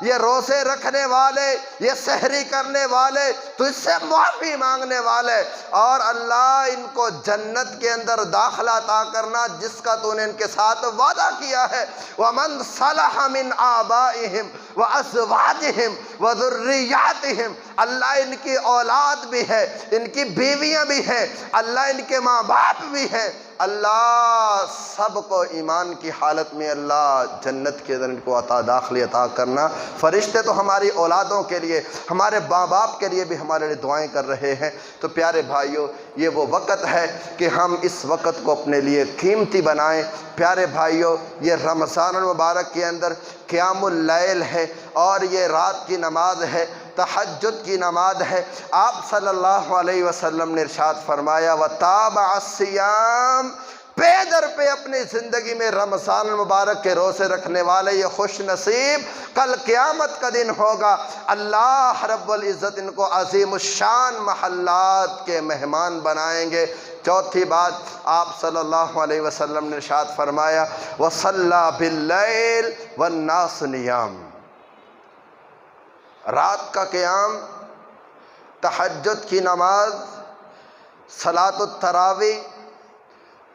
یہ روزے رکھنے والے، یہ سحری کرنے والے، تو اس سے معافی مانگنے والے، اور اللہ ان کو جنت کے اندر داخلہ عطا کرنا جس کا تو نے ان کے ساتھ وعدہ کیا ہے۔ وَمَنْ صَلَحَ مِنْ آبَائِهِمْ وَأَزْوَاجِهِمْ وَذُرِّيَّاتِهِمْ، اللہ ان کی اولاد بھی ہے، ان کی بیویاں بھی ہیں، اللہ ان کے ماں باپ بھی ہیں، اللہ سب کو ایمان کی حالت میں اللہ جنت کے اندر ان کو داخلی عطا کرنا۔ فرشتے تو ہماری اولادوں کے لیے، ہمارے ماں باپ کے لیے بھی ہمارے لیے دعائیں کر رہے ہیں۔ تو پیارے بھائیوں، یہ وہ وقت ہے کہ ہم اس وقت کو اپنے لیے قیمتی بنائیں۔ پیارے بھائیوں، یہ رمضان المبارک کے اندر قیام اللیل ہے اور یہ رات کی نماز ہے، تہجد کی نماز ہے۔ آپ صلی اللہ علیہ وسلم نے ارشاد فرمایا وَتَابَعَ الصِّيَامَ، پے در پہ اپنی زندگی میں رمضان المبارک کے روزے رکھنے والے یہ خوش نصیب کل قیامت کا دن ہوگا، اللہ رب العزت ان کو عظیم الشان محلات کے مہمان بنائیں گے۔ چوتھی بات، آپ صلی اللہ علیہ وسلم نے ارشاد فرمایا وَصَلَّى بِاللَّيْلِ وَالنَّاسُ نِيَامٌ، رات کا قیام، تہجد کی نماز، صلاۃ التراویح،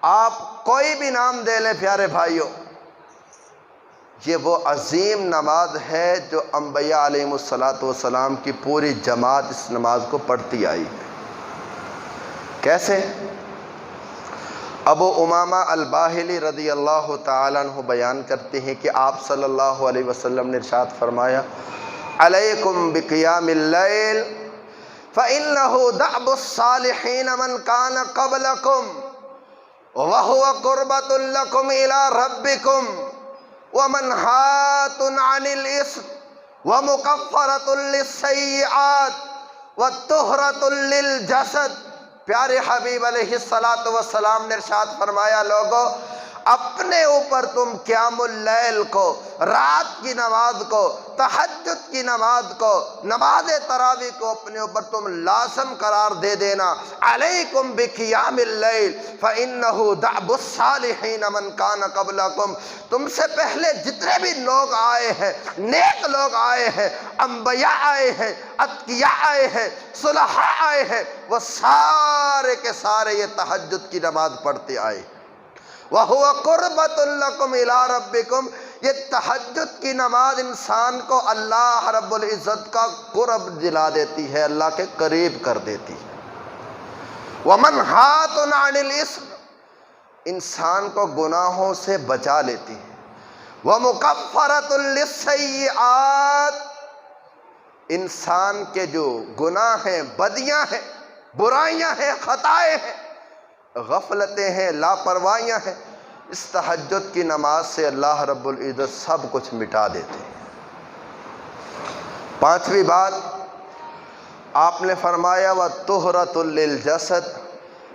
آپ کوئی بھی نام دے لیں پیارے بھائیوں، یہ وہ عظیم نماز ہے جو انبیاء علیہم السلام کی پوری جماعت اس نماز کو پڑھتی آئی ہے۔ کیسے؟ ابو امامہ الباہلی رضی اللہ تعالیٰ عنہ بیان کرتے ہیں کہ آپ صلی اللہ علیہ وسلم نے ارشاد فرمایا علیکم بقیام اللیل فإنہ دأب الصالحین من کان قبلکم وَهُوَ قُرْبَةٌ لَكُمْ إِلَىٰ رَبِّكُمْ وَمَنْهَاتٌ عَنِ الْإِثْمِ وَمُكَفَّرَةٌ لِلسَّيِّئَاتِ وَطُهْرَةٌ لِلْجَسَدِ۔ پیارے حبیب علیہ السلام نے ارشاد فرمایا لوگو، اپنے اوپر تم قیام اللیل کو، رات کی نماز کو، تہجد کی نماز کو، نماز تراویح کو اپنے اوپر تم لازم قرار دے دینا۔ علیکم بقیام اللیل فإنہ دأب الصالحین من کان قبلکم، تم سے پہلے جتنے بھی لوگ آئے ہیں، نیک لوگ آئے ہیں، انبیاء آئے ہیں، اتقیاء آئے ہیں، صلحاء آئے ہیں، وہ سارے کے سارے یہ تہجد کی نماز پڑھتے آئے۔ وَهُوَ قُرْبَةٌ لَكُمْ إِلَىٰ رَبِّكُمْ، یہ تہجد کی نماز انسان کو اللہ رب العزت کا قرب دلا دیتی ہے، اللہ کے قریب کر دیتی ہے۔ وَمَنْهَاتٌ عَنِ الْإِثْمِ، انسان کو گناہوں سے بچا لیتی ہے۔ وَمُكَفَّرَةٌ لِلسَّيِّئَاتِ، انسان کے جو گناہ ہیں، بدیاں ہیں، برائیاں ہیں، خطائیں ہیں، غفلتیں ہیں، لاپرواہیاں ہیں، اس تہجد کی نماز سے اللہ رب العزت سب کچھ مٹا دیتے ہیں۔ پانچویں بات، آپ نے فرمایا وَطُہْرَةٌ لِلْجَسَدِ،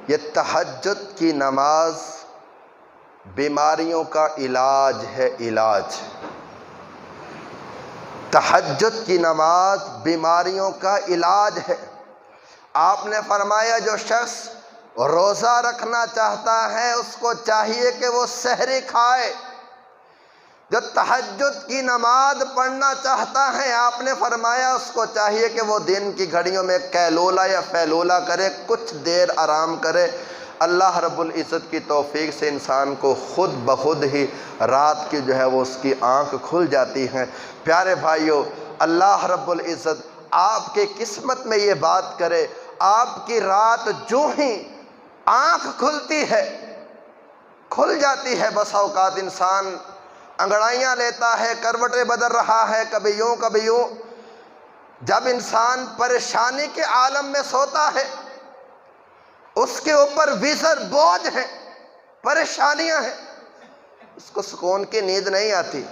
یہ تہجد کی نماز بیماریوں کا علاج ہے، علاج۔ تہجد کی نماز بیماریوں کا علاج ہے۔ آپ نے فرمایا جو شخص روزہ رکھنا چاہتا ہے اس کو چاہیے کہ وہ سحری کھائے، جو تہجد کی نماز پڑھنا چاہتا ہے آپ نے فرمایا اس کو چاہیے کہ وہ دن کی گھڑیوں میں قیلولہ یا فیلولہ کرے، کچھ دیر آرام کرے۔ اللہ رب العزت کی توفیق سے انسان کو خود بخود ہی رات کی جو ہے وہ اس کی آنکھ کھل جاتی ہے۔ پیارے بھائیوں، اللہ رب العزت آپ کی قسمت میں یہ بات کرے، آپ کی رات جو ہی آنکھ کھلتی ہے، کھل جاتی ہے، بس اوقات انسان انگڑائیاں لیتا ہے، کروٹیں بدل رہا ہے، کبھی یوں کبھی یوں۔ جب انسان پریشانی کے عالم میں سوتا ہے، اس کے اوپر وزر بوجھ ہے، پریشانیاں ہیں، اس کو سکون کی نیند نہیں آتی۔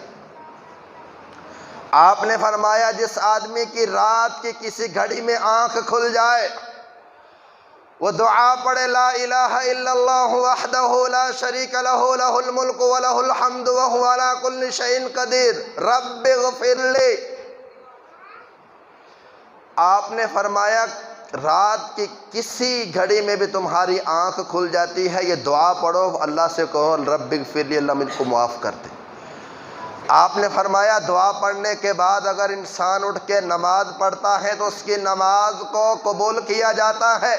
آپ نے فرمایا جس آدمی کی رات کی کسی گھڑی میں آنکھ کھل جائے، وہ دعا پڑھے لا الہ الا اللہ وحدہ لا شریک لہ لہ الملک ولہ الحمد وہو علی کل شیء قدیر رب اغفر لی۔ آپ نے فرمایا رات کی کسی گھڑی میں بھی تمہاری آنکھ کھل جاتی ہے، یہ دعا پڑھو، اللہ سے کہو رب اغفر لی، اللہ مجھ کو معاف کر دے۔ آپ نے فرمایا دعا پڑھنے کے بعد اگر انسان اٹھ کے نماز پڑھتا ہے تو اس کی نماز کو قبول کیا جاتا ہے۔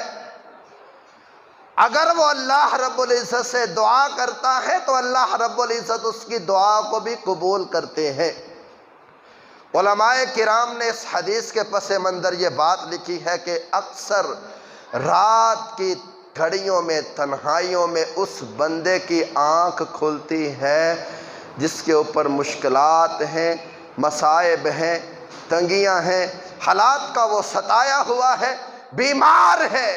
اگر وہ اللہ رب العزت سے دعا کرتا ہے تو اللہ رب العزت اس کی دعا کو بھی قبول کرتے ہیں۔ علماء کرام نے اس حدیث کے پس منظر یہ بات لکھی ہے کہ اکثر رات کی گھڑیوں میں تنہائیوں میں اس بندے کی آنکھ کھلتی ہے جس کے اوپر مشکلات ہیں، مصائب ہیں، تنگیاں ہیں، حالات کا وہ ستایا ہوا ہے، بیمار ہے،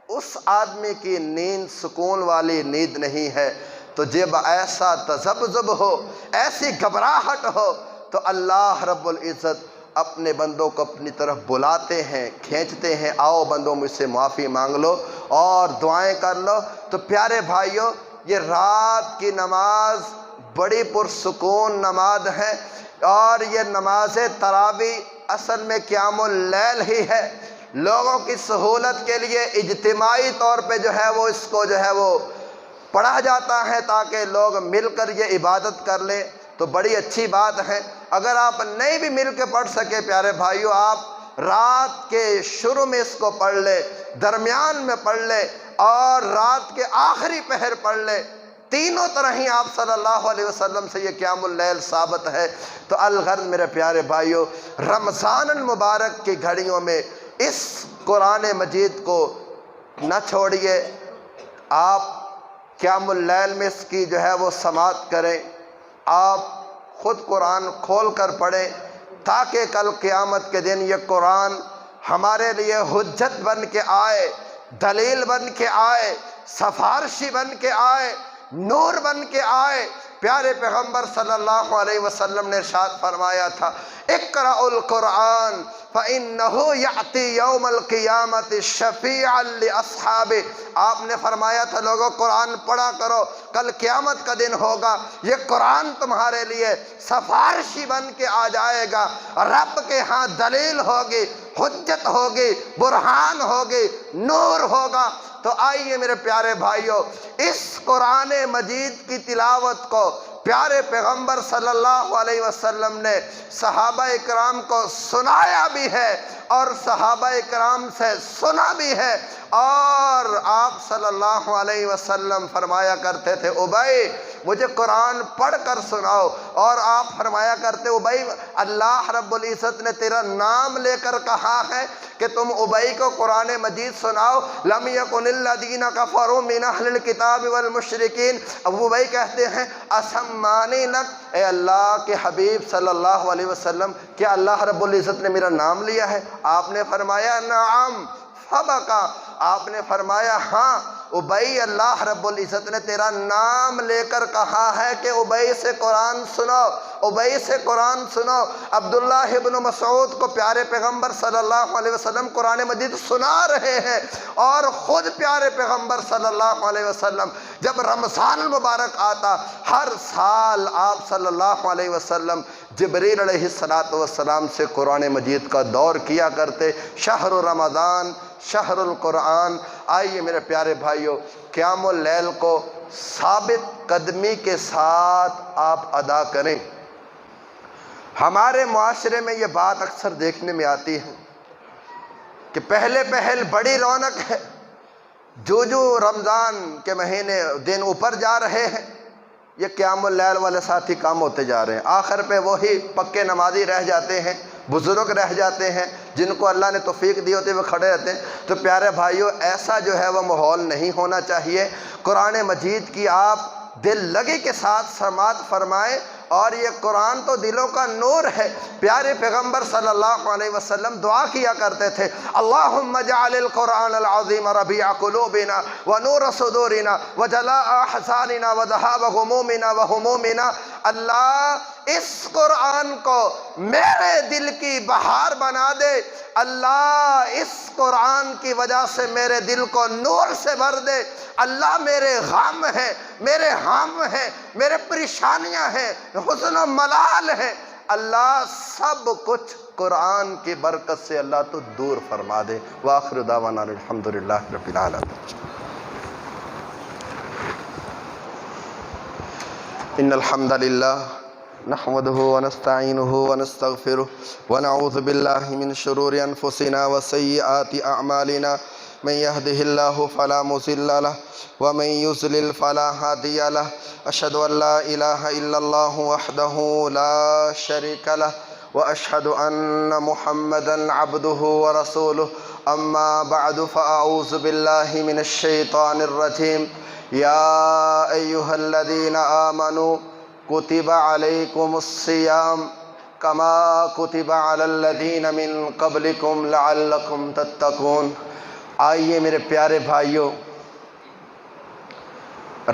اس آدمی کی نیند سکون والی نیند نہیں ہے۔ تو جب ایسا تذبذب ہو، ایسی گھبراہٹ ہو، تو اللہ رب العزت اپنے بندوں کو اپنی طرف بلاتے ہیں، کھینچتے ہیں، آؤ بندوں مجھ سے معافی مانگ لو اور دعائیں کر لو۔ تو پیارے بھائیوں، یہ رات کی نماز بڑی پرسکون نماز ہے، اور یہ نماز تراویح اصل میں قیام اللیل ہی ہے۔ لوگوں کی سہولت کے لیے اجتماعی طور پہ جو ہے وہ اس کو جو ہے وہ پڑھا جاتا ہے تاکہ لوگ مل کر یہ عبادت کر لیں، تو بڑی اچھی بات ہے۔ اگر آپ نہیں بھی مل کے پڑھ سکے پیارے بھائیوں، آپ رات کے شروع میں اس کو پڑھ لیں، درمیان میں پڑھ لیں، اور رات کے آخری پہر پڑھ لیں، تینوں طرح ہی آپ صلی اللہ علیہ وسلم سے یہ قیام اللیل ثابت ہے۔ تو الغرض میرے پیارے بھائیوں، رمضان المبارک کی گھڑیوں میں اس قرآن مجید کو نہ چھوڑیے، آپ قیام اللیل میں اس کی جو ہے وہ سماعت کریں، آپ خود قرآن کھول کر پڑھیں، تاکہ کل قیامت کے دن یہ قرآن ہمارے لیے حجت بن کے آئے، دلیل بن کے آئے، سفارشی بن کے آئے، نور بن کے آئے۔ پیارے پیغمبر صلی اللہ علیہ وسلم نے ارشاد فرمایا تھا، اقرأ القرآن فإنہ یأتی یوم القیامت شفیعا لأصحابہ۔ آپ نے فرمایا تھا لوگوں قرآن پڑھا کرو، کل قیامت کا دن ہوگا، یہ قرآن تمہارے لیے سفارشی بن کے آ جائے گا، رب کے ہاں دلیل ہوگی، حجت ہوگی، برہان ہوگی، نور ہوگا۔ تو آئیے میرے پیارے بھائیوں، اس قرآن مجید کی تلاوت کو پیارے پیغمبر صلی اللہ علیہ وسلم نے صحابہ اکرام کو سنایا بھی ہے، اور صحابہ اکرام سے سنا بھی ہے، اور آپ صلی اللہ علیہ وسلم فرمایا کرتے تھے، ابی مجھے قرآن پڑھ کر سناؤ، اور آپ فرمایا کرتے ابی اللہ رب العزت نے تیرا نام لے کر کہا ہے کہ تم ابی کو قرآن مجید سناؤ، لم یکن الذین کفروا من اہل الکتاب والمشرکین۔ ابو ابی کہتے ہیں اسمانی لک، اے اللہ کے حبیب صلی اللہ علیہ وسلم، کیا اللہ رب العزت نے میرا نام لیا ہے؟ آپ نے فرمایا نعم، فبکا، آپ نے فرمایا ہاں ابی، اللہ رب العزت نے تیرا نام لے کر کہا ہے کہ ابی سے قرآن سناؤ، ابی سے قرآن سناؤ۔ عبداللہ ابن مسعود کو پیارے پیغمبر صلی اللہ علیہ وسلم قرآن مجید سنا رہے ہیں، اور خود پیارے پیغمبر صلی اللہ علیہ وسلم جب رمضان المبارک آتا، ہر سال آپ صلی اللہ علیہ وسلم جبریل علیہ السلام سے قرآن مجید کا دور کیا کرتے۔ شہر رمضان شہر القرآن۔ آئیے میرے پیارے بھائیوں، قیام اللیل کو ثابت قدمی کے ساتھ آپ ادا کریں۔ ہمارے معاشرے میں یہ بات اکثر دیکھنے میں آتی ہے کہ پہلے پہل بڑی رونق ہے، جو رمضان کے مہینے دن اوپر جا رہے ہیں، یہ قیام اللیل والے ساتھی کام ہوتے جا رہے ہیں، آخر پہ وہی پکے نمازی رہ جاتے ہیں، بزرگ رہ جاتے ہیں، جن کو اللہ نے توفیق دی ہوتی ہے وہ کھڑے رہتے ہیں۔ تو پیارے بھائیوں، ایسا جو ہے وہ ماحول نہیں ہونا چاہیے۔ قرآن مجید کی آپ دل لگی کے ساتھ سماعت فرمائیں، اور یہ قرآن تو دلوں کا نور ہے۔ پیارے پیغمبر صلی اللہ علیہ وسلم دعا کیا کرتے تھے، اللہم اجعل القرآن العظیم ربیع قلوبنا ونور صدورنا وجلاء احزاننا وذهاب غمومنا وہمومنا۔ اللہ اس قرآن کو میرے دل کی بہار بنا دے، اللہ اس قرآن کی وجہ سے میرے دل کو نور سے بھر دے۔ اللہ میرے غم ہیں، میرے ہم ہیں، میرے پریشانیاں ہیں، حزن و ملال ہے، اللہ سب کچھ قرآن کی برکت سے اللہ تو دور فرما دے۔ وآخر دعوانا الحمدللہ رب العالمین۔ ان الحمد للہ نحمده ونستعینه ونستغفره ونعوذ باللہ من شرور انفسنا وسیئات اعمالنا، من يهده الله فلا مضل له ومن يضلل فلا هادي له، اشهد ان لا الہ الا اللہ وحدہ لا شریک له وأشهد أن محمدًا عبده ورسوله أما بعد فأعوذ بالله من الشيطان الرجيم يا أيها الذين آمنوا كتب عليكم الصيام كما كتب على الذين من قبلكم لعلكم تتقون۔ آئیے میرے پیارے بھائیوں،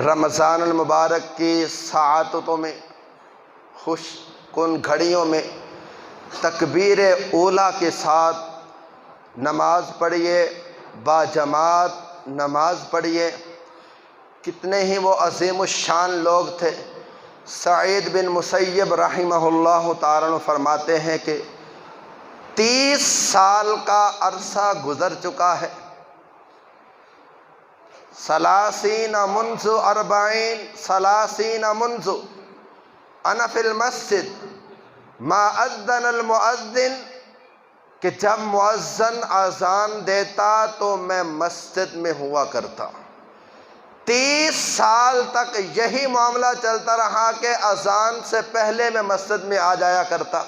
رمضان المبارک کی ساعتوں میں، خوش کن گھڑیوں میں تکبیر اولیٰ کے ساتھ نماز پڑھیے، باجماعت نماز پڑھیے۔ کتنے ہی وہ عظیم الشان لوگ تھے۔ سعید بن مسیب رحمہ اللہ تعالیٰ فرماتے ہیں کہ 30 سال کا عرصہ گزر چکا ہے، 30 منذ 40 منذ انا فی المسجد ما اذن المؤذن، کہ جب مؤذن اذان دیتا تو میں مسجد میں ہوا کرتا۔ 30 سال تک یہی معاملہ چلتا رہا کہ اذان سے پہلے میں مسجد میں آ جایا کرتا۔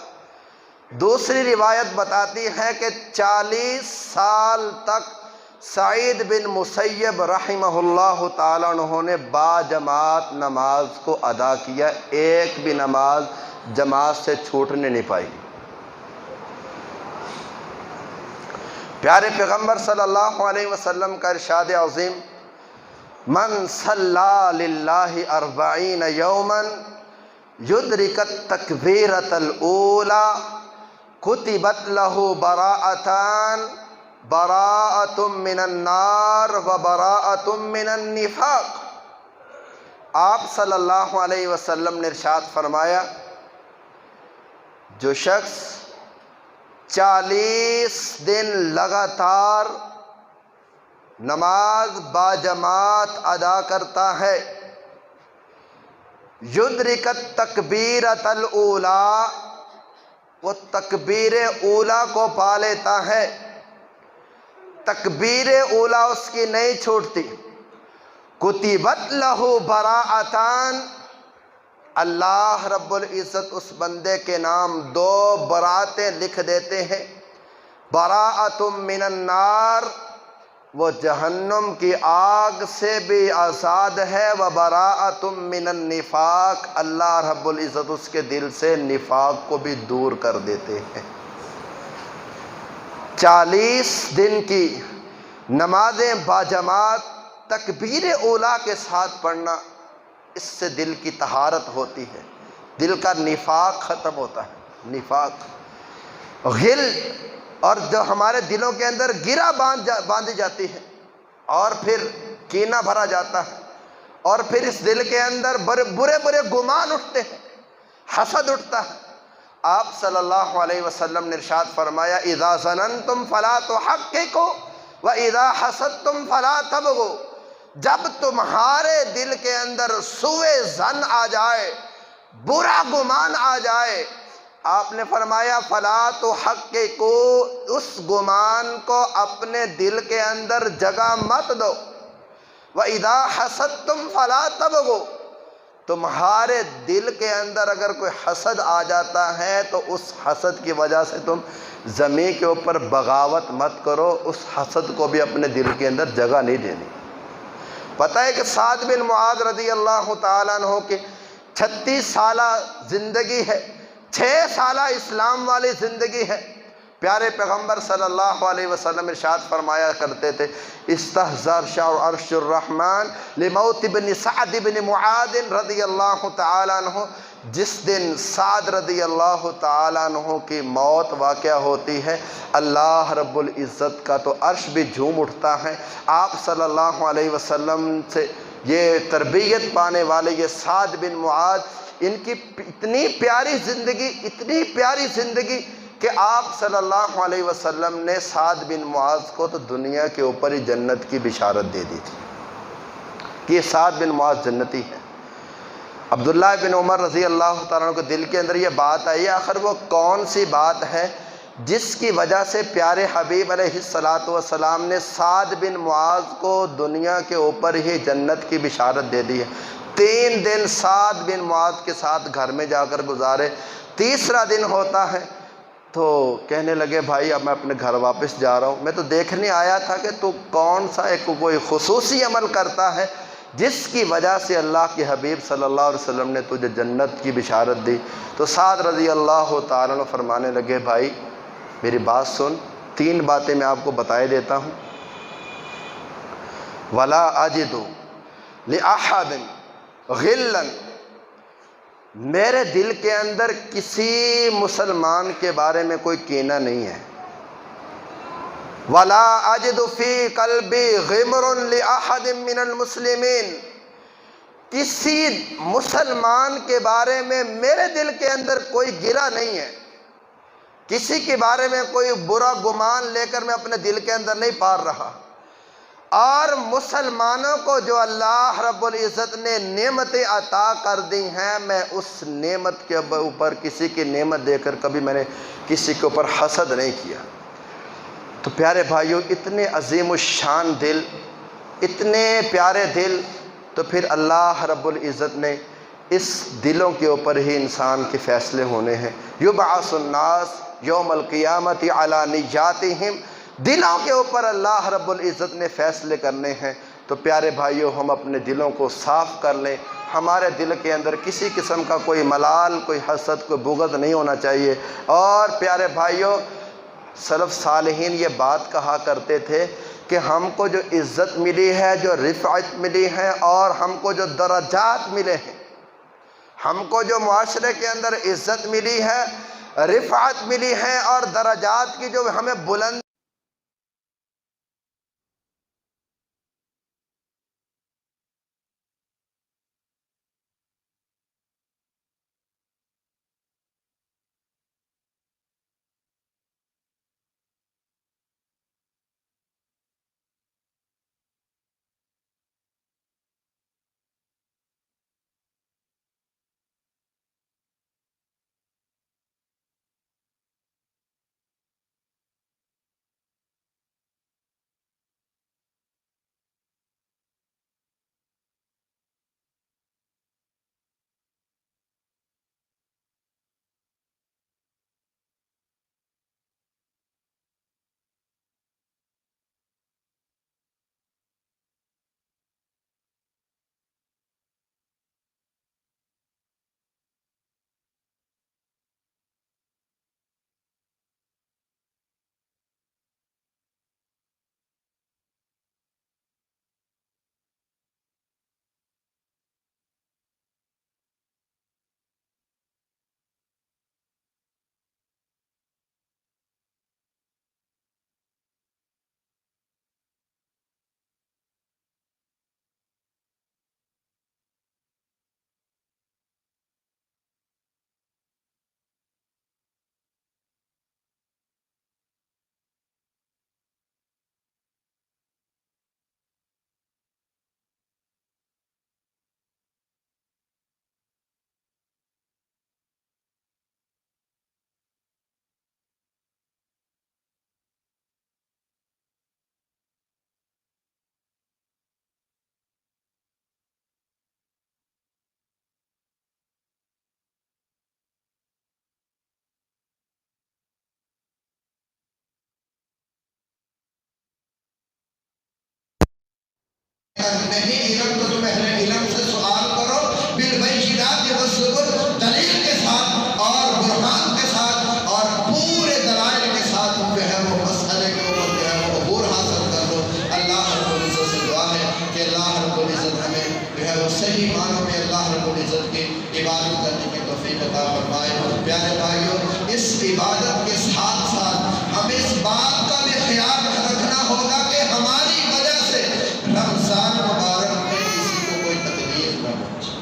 دوسری روایت بتاتی ہے کہ 40 سال تک سعید بن مسیب رحمہ اللہ تعالیٰ عنہ نے باجماعت نماز کو ادا کیا، ایک بھی نماز جماعت سے چھوٹنے نہیں پائی۔ پیارے پیغمبر صلی اللہ علیہ وسلم کا ارشاد عظیم، من صلی للہ 40 یوما یدرک التکبیرۃ الاولی کتبت لہ براءتان، براءۃ من النار و براءۃ من النفاق۔ آپ صلی اللہ علیہ وسلم نے ارشاد فرمایا، جو شخص 40 دن لگاتار نماز باجماعت ادا کرتا ہے، یدرکت تکبیرۃ الاولیٰ، وہ تکبیر اولیٰ کو پا لیتا ہے، تکبیر اولیٰ اس کی نہیں چھوٹتی، کتبت لہ براءتان، اللہ رب العزت اس بندے کے نام 2 براءتیں لکھ دیتے ہیں، براءۃ من النار، وہ جہنم کی آگ سے بھی آزاد ہے، و براءۃ من النفاق، اللہ رب العزت اس کے دل سے نفاق کو بھی دور کر دیتے ہیں۔ 40 دن کی نمازیں باجماعت تکبیر اولیٰ کے ساتھ پڑھنا، اس سے دل کی طہارت ہوتی ہے، دل کا نفاق ختم ہوتا ہے۔ نفاق، غل، اور جو ہمارے دلوں کے اندر گرہ باندھی جاتی ہے، اور پھر کینہ بھرا جاتا ہے، اور پھر اس دل کے اندر برے برے گمان اٹھتے ہیں، حسد اٹھتا ہے۔ آپ صلی اللہ علیہ وسلم نے ارشاد فرمایا، اذا ظننتم فلا تحققوا واذا حسدتم فلا تبغوا، جب تمہارے دل کے اندر سوء ظن آ جائے، برا گمان آ جائے، آپ نے فرمایا فلا تحققوا، اس گمان کو اپنے دل کے اندر جگہ مت دو، واذا حسدتم فلا تبغوا، تمہارے دل کے اندر اگر کوئی حسد آ جاتا ہے تو اس حسد کی وجہ سے تم زمین کے اوپر بغاوت مت کرو، اس حسد کو بھی اپنے دل کے اندر جگہ نہیں دینی۔ پتہ ہے کہ سعد بن معاذ رضی اللہ تعالیٰ عنہ کی 36 سالہ زندگی ہے، 6 سالہ اسلام والی زندگی ہے۔ پیارے پیغمبر صلی اللہ علیہ وسلم ارشاد فرمایا کرتے تھے، استحضر عرش الرحمن لموت بن سعد بن معاذ رضی اللہ تعالیٰ عنہ، جس دن سعد رضی اللہ تعالیٰ عنہ کی موت واقع ہوتی ہے، اللہ رب العزت کا تو عرش بھی جھوم اٹھتا ہے۔ آپ صلی اللہ علیہ وسلم سے یہ تربیت پانے والے یہ سعد بن معاذ، ان کی اتنی پیاری زندگی کہ آپ صلی اللہ علیہ وسلم نے سعد بن معاذ کو تو دنیا کے اوپر ہی جنت کی بشارت دے دی تھی کہ یہ سعد بن معاذ جنتی ہے۔ عبداللہ بن عمر رضی اللہ تعالیٰ عنہ کے دل کے اندر یہ بات آئی، آخر وہ کون سی بات ہے جس کی وجہ سے پیارے حبیب علیہ السلام نے سعد بن معاذ کو دنیا کے اوپر ہی جنت کی بشارت دے دی ہے۔ 3 دن سعد بن معاذ کے ساتھ گھر میں جا کر گزارے، تیسرا دن ہوتا ہے تو کہنے لگے بھائی اب میں اپنے گھر واپس جا رہا ہوں، میں تو دیکھنے آیا تھا کہ تو کون سا ایک کوئی خصوصی عمل کرتا ہے جس کی وجہ سے اللہ کے حبیب صلی اللہ علیہ وسلم نے تجھے جنت کی بشارت دی۔ تو سعد رضی اللہ تعالیٰ عنہ فرمانے لگے بھائی میری بات سن، 3 باتیں میں آپ کو بتائے دیتا ہوں۔ وَلَا أَجِدُ لِأَحَدٍ غِلًّا، میرے دل کے اندر کسی مسلمان کے بارے میں کوئی کینہ نہیں ہے۔ وَلَا أَجِدُ فِي قَلْبِي غِمْرٌ لِأَحَدٍ مِّنَ الْمُسْلِمِينَ، کسی مسلمان کے بارے میں میرے دل کے اندر کوئی گرہ نہیں ہے، کسی کے بارے میں کوئی برا گمان لے کر میں اپنے دل کے اندر نہیں پال رہا۔ اور مسلمانوں کو جو اللہ رب العزت نے نعمتیں عطا کر دی ہیں، میں اس نعمت کے اوپر کسی کی نعمت دے کر کبھی میں نے کسی کے اوپر حسد نہیں کیا۔ تو پیارے بھائیوں، اتنے عظیم الشان دل، اتنے پیارے دل، تو پھر اللہ رب العزت نے اس دلوں کے اوپر ہی انسان کے فیصلے ہونے ہیں۔ یبعث الناس یوم القیامت علی نیاتہم، دلوں کے اوپر اللہ رب العزت نے فیصلے کرنے ہیں۔ تو پیارے بھائیوں، ہم اپنے دلوں کو صاف کر لیں، ہمارے دل کے اندر کسی قسم کا کوئی ملال، کوئی حسد، کوئی بغض نہیں ہونا چاہیے۔ اور پیارے بھائیوں، سلف صالحین یہ بات کہا کرتے تھے کہ ہم کو جو عزت ملی ہے، جو رفعت ملی ہے، اور ہم کو جو درجات ملے ہیں، ہم کو جو معاشرے کے اندر عزت ملی ہے، رفعت ملی ہے، اور درجات کی جو ہمیں بلند نہیں علم تو تم اہل علم سے سوال کرو، بالبینات والزبر، دلیل کے ساتھ اور برہان کے ساتھ اور پورے دلائل کے ساتھ تم جو ہے وہ مسئلے کے اوپر جو ہے وہ عبور حاصل کر لو۔ اللہ رب العزت سے دعا ہے کہ اللہ رب العزت ہمیں جو ہے وہ صحیح معنوں میں اللہ رب العزت کی عبادت کرنے کی توفیق عطا فرمائے۔ پیارے بھائیوں، اس عبادت کے ساتھ ساتھ ہمیں اس بات کا بھی خیال رکھنا ہوگا کہ ہماری وجہ سے رمضان مبارک میں کسی کو کوئی تکلیف نہ پہنچے۔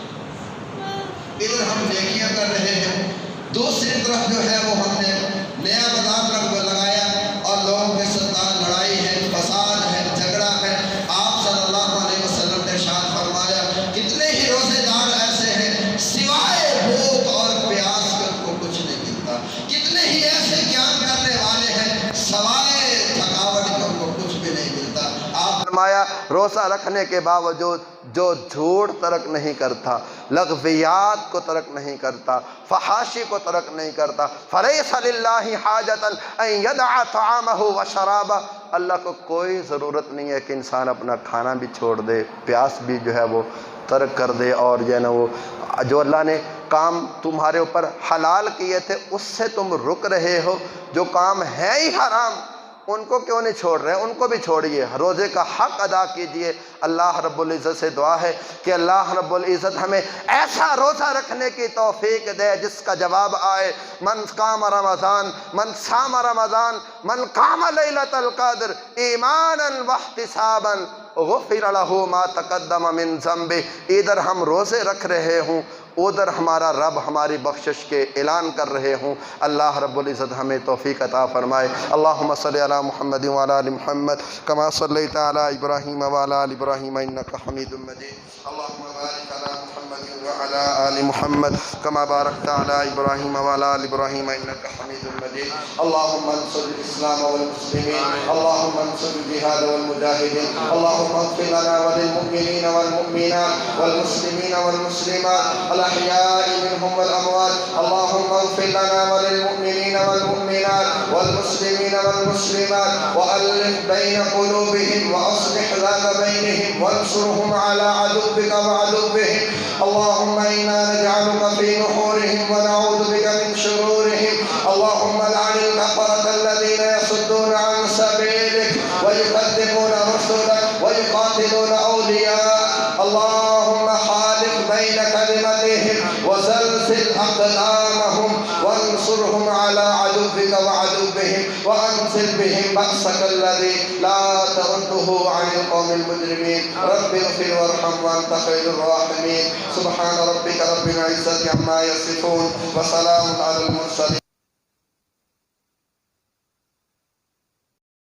ادھر ہم نیکیاں کر رہے ہیں، دوسری طرف جو ہے وہ ہم نے نیا مذاق لگایا اور لوگوں کے ساتھ لڑائی ہے، فساد ہے، جھگڑا ہے۔ آپ صلی اللہ علیہ وسلم نے ارشاد فرمایا کتنے ہی روزے دار ایسے ہیں سوائے بھوک اور پیاس کے ان کو کچھ نہیں ملتا، کتنے ہی ایسے قیام کرنے والے ہیں سوائے تھکاوٹ کے ان کو کچھ بھی نہیں ملتا۔ آپ فرمایا روزہ رکھنے کے باوجود جو جھوٹ ترک نہیں کرتا، لغویات کو ترک نہیں کرتا، فحاشی کو ترک نہیں کرتا، فلیس للہ حاجۃ ان یدع طعامہ وشرابہ، اللہ کو کوئی ضرورت نہیں ہے کہ انسان اپنا کھانا بھی چھوڑ دے، پیاس بھی جو ہے وہ ترک کر دے، اور جو ہے نا وہ جو اللہ نے کام تمہارے اوپر حلال کیے تھے اس سے تم رک رہے ہو، جو کام ہے ہی حرام ان کو کیوں نہیں چھوڑ رہے؟ ان کو بھی چھوڑیے، روزے کا حق ادا کیجئے۔ اللہ رب العزت سے دعا ہے کہ اللہ رب العزت ہمیں ایسا روزہ رکھنے کی توفیق دے جس کا جواب آئے من قام رمضان، من صام رمضان، من قام لیلۃ القدر ایمانا واحتسابا غفر لہ ما تقدم من ذنبہ۔ ادھر ہم روزے رکھ رہے ہوں، ادھر ہمارا رب ہماری بخشش کے اعلان کر رہے ہوں۔ اللہ رب العزت ہمیں توفیق عطا فرمائے۔ اللہم صلی علی محمد وعلی آل محمد کما صلیت علی ابراہیم وعلی آل ابراہیم انک حمید مجید۔ اللہم بارک علی محمد وعلی آل محمد کما بارکت علی ابراہیم وعلی آل ابراہیم انک حمید مجید۔ اللہم انصر الاسلام والمسلمین، اللہم انصر الجہاد والمجاہدین، اللہم اغفر لنا وللمؤمنین والمؤمنات والمسلمین والمسلمات الأحياء منهم والأموات، اللهم اغفر لنا وللمؤمنين والمؤمنات والمسلمين والمسلمات وألف بين قلوبهم وأصلح ذات بينهم وانصرهم على عدوك وعدوهم، اللهم إنا نجعلك في نحورهم ونعوذ بك من شرورهم، اللهم لعن الكفرة الذين يصدون عن سبيلك ويكذبون رسلك ويقاتلون أولياء، اللهم حالف بين كلمتهم وزلزل أقدامهم وانصرهم على عدوك وعدوهم وأنزل بهم بأسك الذي لا ترده عن القوم المجرمين، رب اغفر وارحم وأنت خير الراحمين، سبحان ربك رب العزة عما يصفون وسلام على المرسلين۔